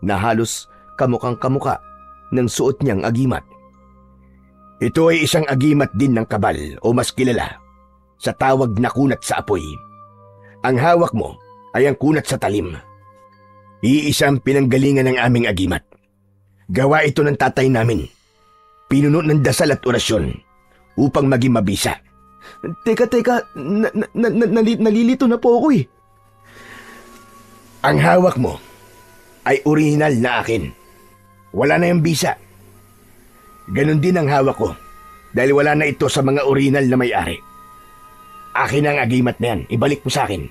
na halos kamukhang kamuka ng suot niyang agimat. Ito ay isang agimat din ng kabal o mas kilala sa tawag na kunat sa apoy. Ang hawak mo ay ang kunat sa talim. Iisang pinanggalingan ng aming agimat. Gawa ito ng tatay namin. Pinuno ng dasal at orasyon upang maging mabisa. Teka, nalilito na po ako eh. Ang hawak mo ay orihinal na akin. Wala na yung bisa. Ganon din ang hawak ko dahil wala na ito sa mga orihinal na may-ari. Akin ang agimat na yan. Ibalik mo sa akin.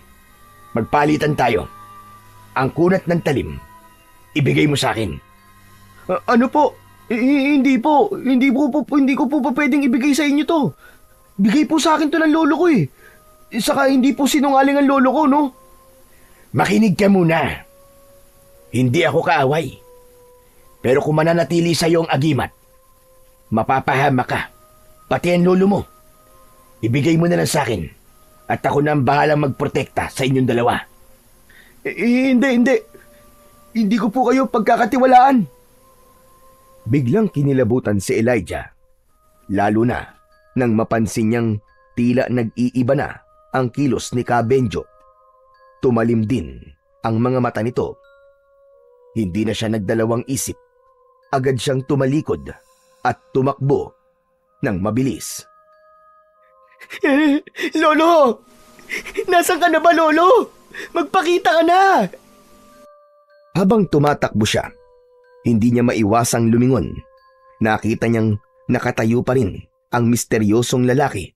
Magpalitan tayo. Ang kunat ng talim, ibigay mo sa akin. Ano po? Hindi po. Hindi ko po pwedeng ibigay sa inyo to. Bigay po sa akin to ng lolo ko eh. Saka hindi po sinungaling ang lolo ko, no? Makinig ka muna. Hindi ako kaaway. Pero kung mananatili sa iyo ang agimat, mapapahama ka. Pati ang lolo mo. Ibigay mo na lang sa akin. At ako na ang bahalang magprotekta sa inyong dalawa. Hindi. Hindi ko po kayo pagkakatiwalaan. Biglang kinilabutan si Elijah. Lalo na nang mapansin niyang tila nag-iiba na ang kilos ni Kabenjo. Tumalim din ang mga mata nito. Hindi na siya nagdalawang isip. Agad siyang tumalikod at tumakbo ng mabilis. Lolo! Nasaan ka na ba, Lolo? Magpakita ka na! Habang tumatakbo siya, hindi niya maiwasang lumingon. Nakita niyang nakatayo pa rin ang misteryosong lalaki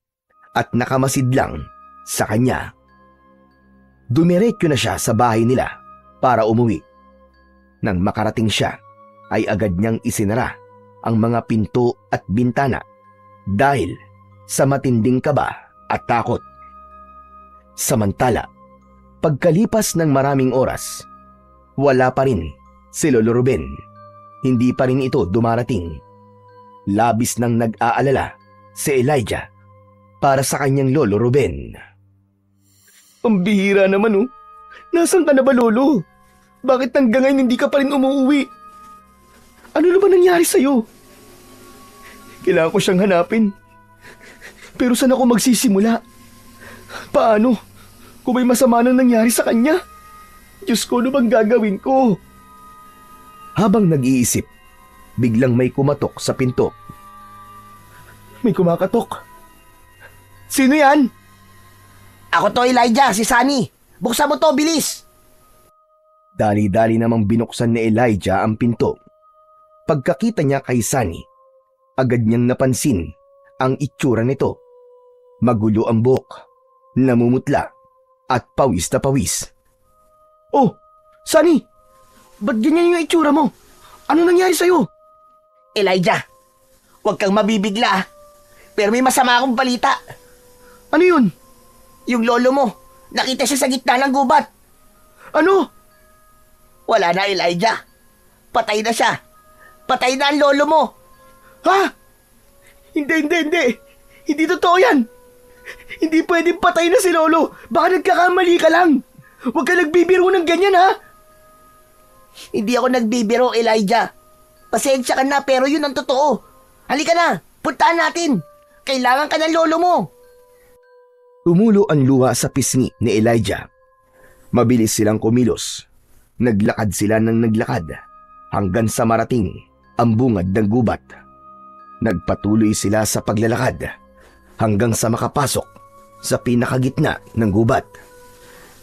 at nakamasid lang sa kanya. Dumiretso na siya sa bahay nila para umuwi. Nang makarating siya, ay agad niyang isinara ang mga pinto at bintana dahil sa matinding kaba at takot. Samantala, pagkalipas ng maraming oras, wala pa rin si Lolo Ruben. Hindi pa rin ito dumarating. Labis nang nag-aalala si Elijah para sa kanyang Lolo Ruben. Ang bihira naman oh. Nasaan ka na ba, Lolo? Bakit hanggang ngayon hindi ka pa rin umuwi? Ano na ba nangyari sa'yo? Kailangan ko siyang hanapin. Pero saan ako magsisimula? Paano? Kung may masama na nangyari sa kanya? Diyos ko, ano bang gagawin ko? Habang nag-iisip, biglang may kumatok sa pinto. May kumakatok. Sino yan? Ako to, Elijah, si Sunny. Buksan mo to, bilis! Dali-dali namang binuksan ni Elijah ang pinto. Pagkakita niya kay Sunny, agad niyang napansin ang itsura nito. Magulo ang buhok, namumutla at pawis na pawis. Oh, Sunny! Ba't ganyan yung itsura mo? Ano nangyari sa'yo? Elijah, huwag kang mabibigla. Pero may masama akong balita. Ano yun? Yung lolo mo, nakita siya sa gitna ng gubat. Ano? Wala na, Elijah. Patay na siya. Patay na ang lolo mo. Ha? Hindi. Hindi totoo yan. Hindi pwedeng patay na si Lolo. Baka nagkakamali ka lang. Huwag ka nagbibiro ng ganyan, ha? Hindi ako nagbibiro, Elijah. Pasensya ka na, pero yun ang totoo. Halika na, puntaan natin. Kailangan ka ng lolo mo. Tumulo ang luha sa pisngi ni Elijah. Mabilis silang kumilos. Naglakad sila ng naglakad hanggang sa marating ang bungad ng gubat. Nagpatuloy sila sa paglalakad hanggang sa makapasok sa pinakagitna ng gubat.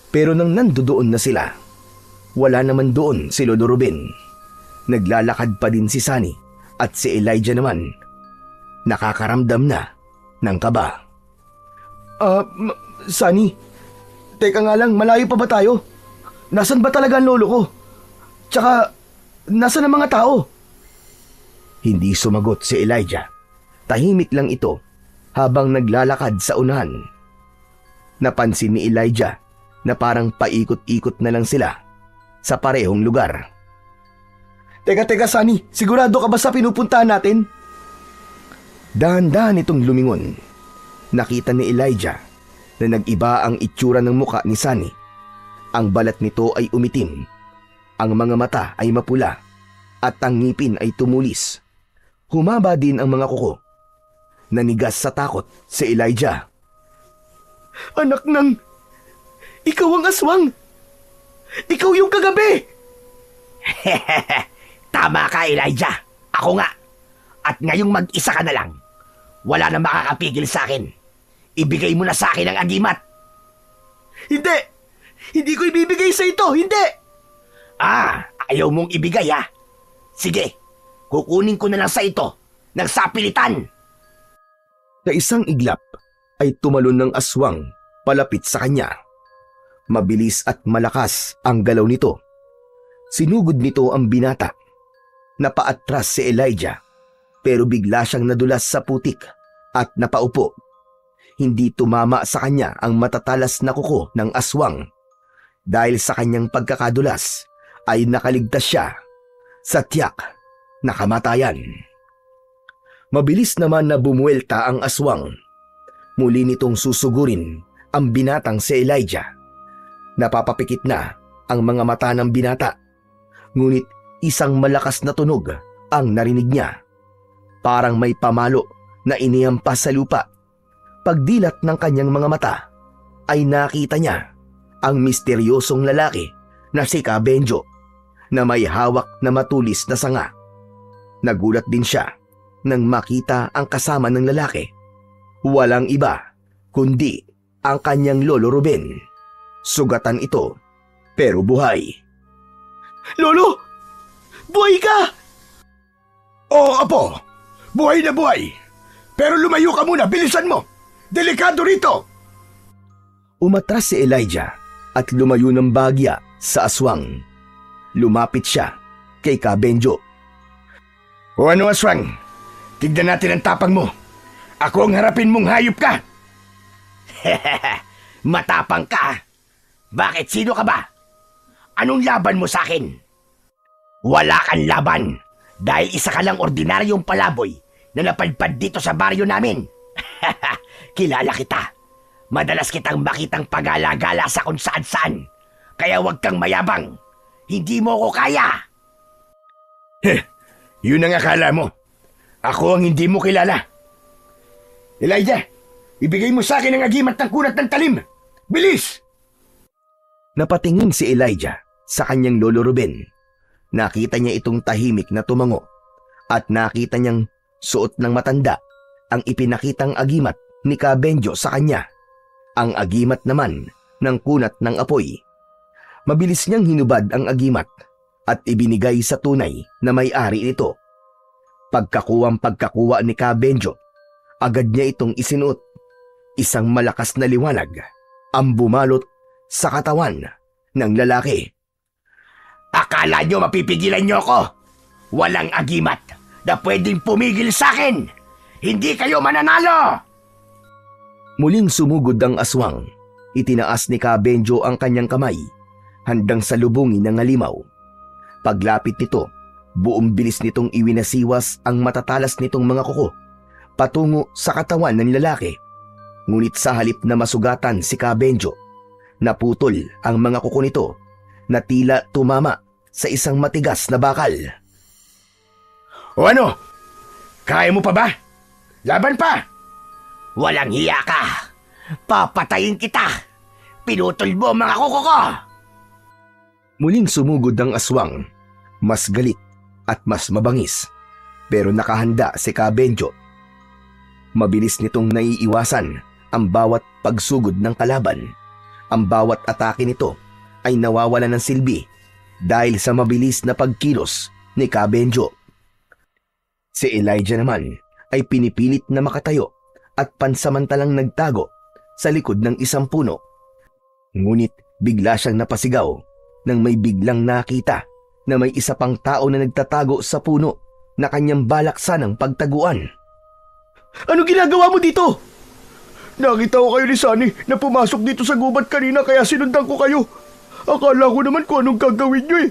Pero nang nandoon na sila, wala naman doon si Lolo Ruben. Naglalakad pa din si Sunny at si Elijah naman. Nakakaramdam na ng kaba. Sunny, teka nga lang, malayo pa ba tayo? Nasaan ba talaga ang lolo ko? Tsaka, nasaan ang mga tao? Hindi sumagot si Elijah. Tahimik lang ito habang naglalakad sa unahan. Napansin ni Elijah na parang paikot-ikot na lang sila sa parehong lugar. Teka, Sunny, sigurado ka ba sa pinupuntahan natin? Dahan-dahan itong lumingon. Nakita ni Elijah na nag-iba ang itsura ng muka ni Sunny. Ang balat nito ay umitim, ang mga mata ay mapula, at ang ngipin ay tumulis. Humaba din ang mga kuko. Nanigas sa takot si Elijah. Anak ng... Ikaw ang aswang! Ikaw yung kagabi! Tama ka, Elijah. Ako nga. At ngayong mag-isa ka na lang. Wala na makakapigil sa akin. Ibigay mo na sa akin ang agimat. Hindi! Hindi ko ibibigay sa ito! Hindi! Ayaw mong ibigay ha? Sige, kukunin ko na lang sa ito. Nagsapilitan! Sa isang iglap ay tumalon ng aswang palapit sa kanya. Mabilis at malakas ang galaw nito. Sinugod nito ang binata. Napaatras si Elijah, pero bigla siyang nadulas sa putik at napaupo. Hindi tumama sa kanya ang matatalas na kuko ng aswang. Dahil sa kanyang pagkakadulas ay nakaligtas siya sa tiyak na kamatayan. Mabilis naman na bumuelta ang aswang. Muli nitong susugurin ang binatang si Elijah. Napapapikit na ang mga mata ng binata. Ngunit isang malakas na tunog ang narinig niya. Parang may pamalo na inihampas sa lupa. Pagdilat ng kanyang mga mata ay nakita niya ang misteryosong lalaki na si Kabenjo na may hawak na matulis na sanga. Nagulat din siya nang makita ang kasama ng lalaki. Walang iba kundi ang kanyang Lolo Ruben. Sugatan ito pero buhay. Lolo! Buhay ka! Oo, Apo. Buhay na buhay. Pero lumayo ka muna, bilisan mo. Delikado rito. Umatras si Elijah at lumayo ng bagya sa aswang. Lumapit siya kay Kabenjo. O ano, aswang? Tignan natin ang tapang mo. Ako ang harapin mong hayop ka. Matapang ka. Bakit? Sino ka ba? Anong laban mo sa akin? Wala kang laban dahil isa ka lang ordinaryong palaboy na napadpad dito sa baryo namin. Kilala kita. Madalas kitang makitang pagala-gala sa kung saan-saan. Kaya huwag kang mayabang. Hindi mo ko kaya. Yun ang akala mo. Ako ang hindi mo kilala. Elijah, ibigay mo sa akin ang agimat ng kunat ng talim. Bilis! Napatingin si Elijah sa kanyang lolo Ruben. Nakita niya itong tahimik na tumango at nakita niyang suot ng matanda ang ipinakitang agimat ni Kabenjo sa kanya. Ang agimat naman ng kunat ng apoy. Mabilis niyang hinubad ang agimat at ibinigay sa tunay na may-ari nito. Pagkakuha ni Kabenjo, agad niya itong isinuot. Isang malakas na liwanag ang bumalot sa katawan ng lalaki. Akala nyo mapipigilan nyo ako? Walang agimat na pwedeng pumigil sa akin. Hindi kayo mananalo! Muling sumugod ang aswang. Itinaas ni Kabenjo ang kanyang kamay handang salubungin ng halimaw. Paglapit nito, buong bilis nitong iwinasiwas ang matatalas nitong mga kuko patungo sa katawan ng lalaki. Ngunit sa halip na masugatan si Kabenjo, naputol ang mga kuko nito na tila tumama sa isang matigas na bakal. O ano? Kaya mo pa ba? Laban pa! Walang hiya ka! Papatayin kita! Pinutol mo mga kuko ko! Muling sumugod ang aswang, mas galit at mas mabangis, pero nakahanda si Kabenjo. Mabilis nitong naiiwasan ang bawat pagsugod ng kalaban. Ang bawat atake nito ay nawawala ng silbi dahil sa mabilis na pagkilos ni Kabenjo. Si Elijah naman ay pinipilit na makatayo at pansamantalang nagtago sa likod ng isang puno. Ngunit bigla siyang napasigaw nang may biglang nakita na may isa pang tao na nagtatago sa puno na kanyang balak sanang pagtaguan. Ano ginagawa mo dito? Nakita ko kayo ni Sunny na pumasok dito sa gubat kanina kaya sinundan ko kayo. Akala ko naman kung anong gagawin nyo eh.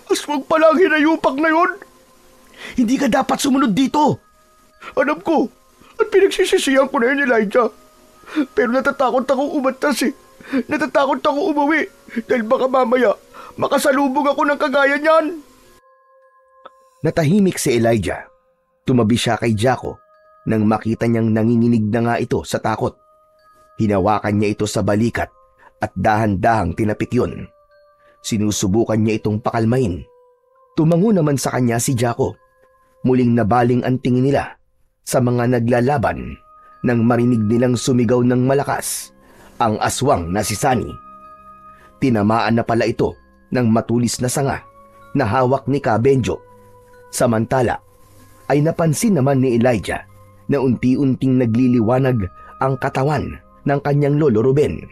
Aswang pala ang hinayupak na yon. Hindi ka dapat sumunod dito. Alam ko. At pinagsisisihan ko na yun, Elijah. Pero natatakot akong umatas eh. Natatakot akong umuwi. Dahil baka mamaya makasalubong ako ng kagaya niyan. Natahimik si Elijah. Tumabi siya kay Jaco nang makita niyang nanginginig na nga ito sa takot. Hinawakan niya ito sa balikat at dahan-dahang tinapik yun. Sinusubukan niya itong pakalmain. Tumango naman sa kanya si Jaco. Muling nabaling ang tingin nila sa mga naglalaban nang marinig nilang sumigaw ng malakas ang aswang na si Sunny. Tinamaan na pala ito ng matulis na sanga na hawak ni Kabenjo. Samantala ay napansin naman ni Elijah na unti-unting nagliliwanag ang katawan ng kanyang lolo Ruben.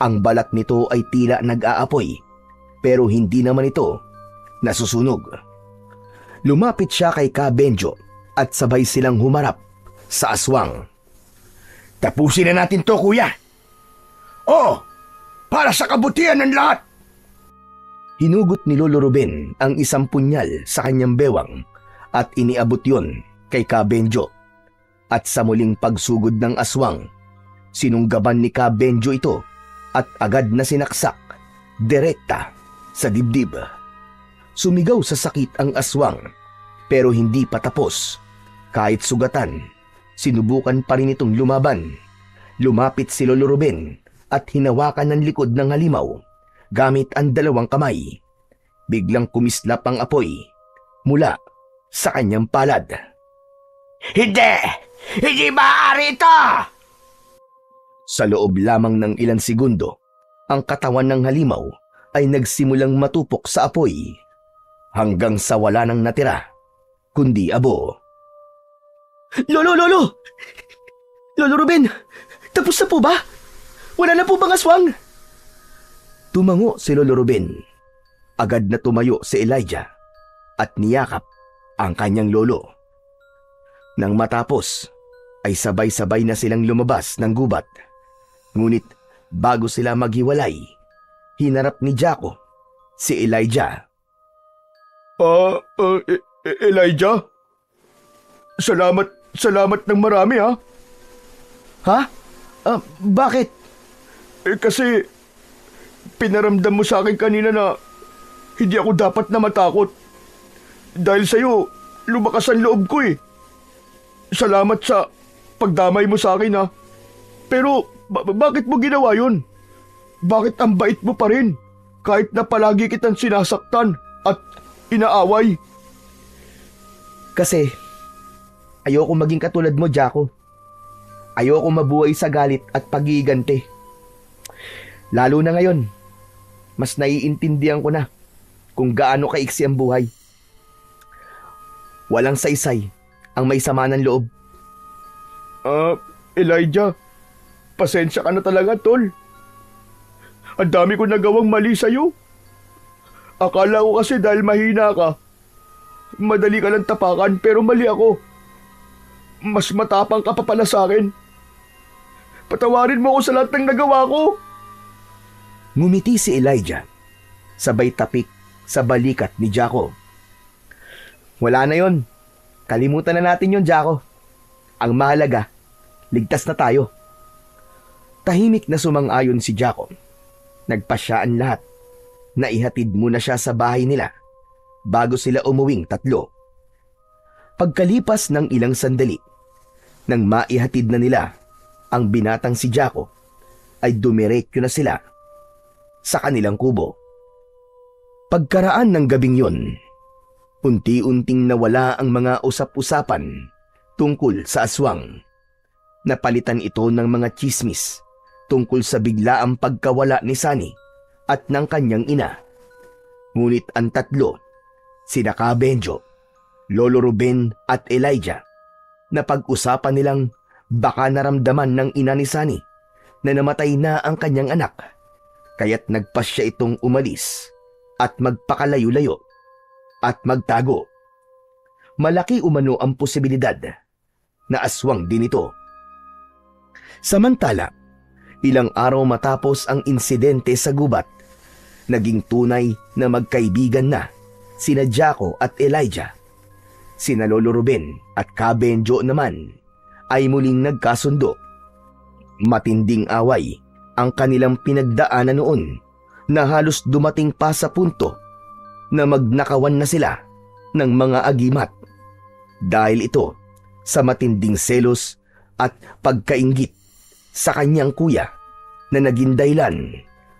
Ang balat nito ay tila nag-aapoy pero hindi naman ito nasusunog. Lumapit siya kay Kabenjo at sabay silang humarap sa aswang. Tapusin na natin to, kuya. Oo, para sa kabutihan ng lahat. Hinugot ni Lolo Ruben ang isang punyal sa kanyang bewang at iniabot yon kay Kabenjo. At sa muling pagsugod ng aswang, sinunggaban ni Kabenjo ito at agad na sinaksak direkta sa dibdib. Sumigaw sa sakit ang aswang pero hindi pa tapos. Kahit sugatan, sinubukan pa rin itong lumaban. Lumapit si Lolo Ruben at hinawakan ng likod ng halimaw gamit ang dalawang kamay. Biglang kumislap ang apoy mula sa kanyang palad. Hindi! Hindi maaari ito! Sa loob lamang ng ilang segundo, ang katawan ng halimaw ay nagsimulang matupok sa apoy hanggang sa wala nang natira, kundi abo. Lolo! Lolo Ruben, tapos na po ba? Wala na po bang aswang? Tumango si Lolo Ruben. Agad na tumayo si Elijah at niyakap ang kanyang lolo. Nang matapos, ay sabay-sabay na silang lumabas ng gubat. Ngunit bago sila maghiwalay, hinarap ni Jaco si Elijah. Elijah? Salamat ng marami ha. Ha? Bakit? Kasi pinaramdam mo sa akin kanina na hindi ako dapat na matakot. Dahil sa'yo, lumakas ang loob ko eh. Salamat sa pagdamay mo sa akin ha. Pero bakit mo ginawa yun? Bakit ang bait mo pa rin kahit na palagi kitang sinasaktan at inaaway? Kasi ayoko maging katulad mo, Jaco. Ayoko mabuhay sa galit at pag-iigante. Lalo na ngayon, mas naiintindihan ko na kung gaano kaiksi ang buhay. Walang saysay ang may sama ng loob. Elijah, pasensya ka na talaga, tol. Ang dami ko nagawang mali sa'yo. Akala ko kasi dahil mahina ka, madali ka lang tapakan pero mali ako. Mas matapang ka pa pala sa akin. Patawarin mo ako sa lahat ng nagawa ko. Ngumiti si Elijah, sabay tapik sa balikat ni Jaco. Wala na yon. Kalimutan na natin yon, Jaco. Ang mahalaga, ligtas na tayo. Tahimik na sumang-ayon si Jaco. Nagpasya ang lahat. Naihatid muna siya sa bahay nila bago sila umuwing tatlo. Pagkalipas ng ilang sandali, nang maihatid na nila ang binatang si Jaco, ay dumiretso na sila sa kanilang kubo. Pagkaraan ng gabing yon, unti-unting nawala ang mga usap-usapan tungkol sa aswang. Napalitan ito ng mga tsismis tungkol sa biglaang pagkawala ni Sunny at ng kanyang ina. Ngunit ang tatlo, sina Ka Benjo, Lolo Ruben at Elijah, napag-usapan nilang baka naramdaman ng ina ni Sunny na namatay na ang kanyang anak, kaya't nagpasya itong umalis at magpakalayo-layo at magtago. Malaki umano ang posibilidad na aswang din ito. Samantala, ilang araw matapos ang insidente sa gubat, naging tunay na magkaibigan na sina Jaco at Elijah. Sina Lolo Ruben at Ka Benjo naman ay muling nagkasundo. Matinding away ang kanilang pinagdaanan noon na halos dumating pa sa punto na magnakawan na sila ng mga agimat. Dahil ito sa matinding selos at pagkainggit sa kanyang kuya na naging dahilan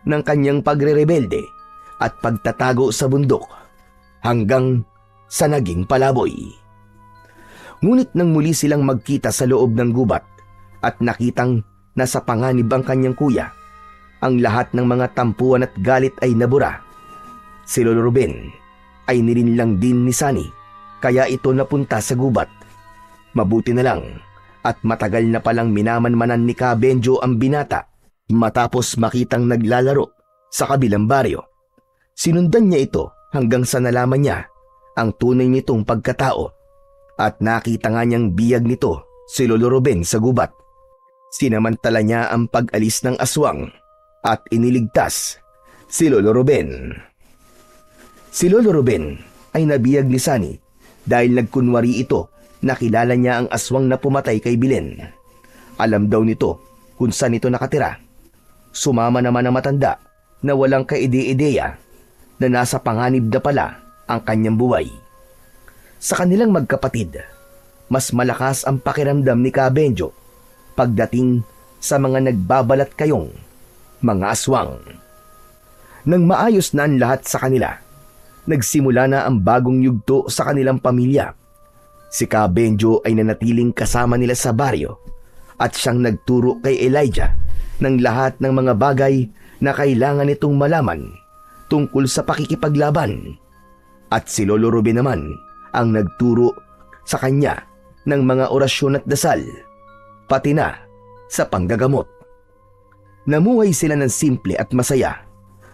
ng kanyang pagrerebelde at pagtatago sa bundok hanggang sa naging palaboy. Ngunit nang muli silang magkita sa loob ng gubat at nakitang nasa panganib ang kanyang kuya, ang lahat ng mga tampuan at galit ay nabura. Si Lolo Ruben ay nilinlang din ni Sunny kaya ito napunta sa gubat. Mabuti na lang at matagal na palang minamanmanan ni Ka Benjo ang binata matapos makitang naglalaro sa kabilang baryo. Sinundan niya ito hanggang sa nalaman niya ang tunay nitong pagkatao at nakita nga niyang biyag nito si Lolo Ruben sa gubat. Sinamantala niya ang pag-alis ng aswang at iniligtas si Lolo Ruben. Si Lolo Ruben ay nabiyag ni Sunny dahil nagkunwari ito na kilala niya ang aswang na pumatay kay Bilen. Alam daw nito kung saan ito nakatira. Sumama naman ang matanda na walang kaide-ideya na nasa panganib na pala ang kanyang buhay. Sa kanilang magkapatid, mas malakas ang pakiramdam ni Ka Benjo pagdating sa mga nagbabalat kayong mga aswang. Nang maayos na ang lahat sa kanila, nagsimula na ang bagong yugto sa kanilang pamilya. Si Ka Benjo ay nanatiling kasama nila sa baryo at siyang nagturo kay Elijah ng lahat ng mga bagay na kailangan nitong malaman tungkol sa pakikipaglaban. At si Lolo Ruben naman ang nagturo sa kanya ng mga orasyon at dasal, pati na sa panggagamot. Namuhay sila ng simple at masaya,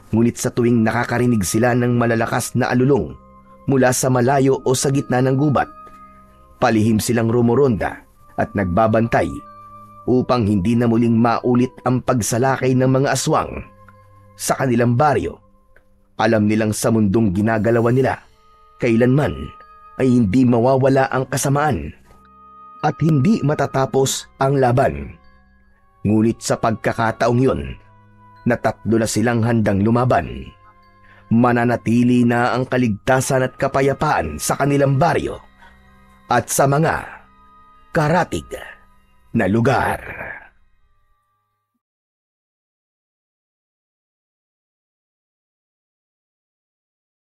ngunit sa tuwing nakakarinig sila ng malalakas na alulong mula sa malayo o sa gitna ng gubat, palihim silang rumoronda at nagbabantay upang hindi na muling maulit ang pagsalakay ng mga aswang sa kanilang baryo. Alam nilang sa mundong ginagalawan nila, kailanman ay hindi mawawala ang kasamaan at hindi matatapos ang laban. Ngunit sa pagkakataong yun, na tatlo na silang handang lumaban, mananatili na ang kaligtasan at kapayapaan sa kanilang baryo at sa mga karatig na lugar.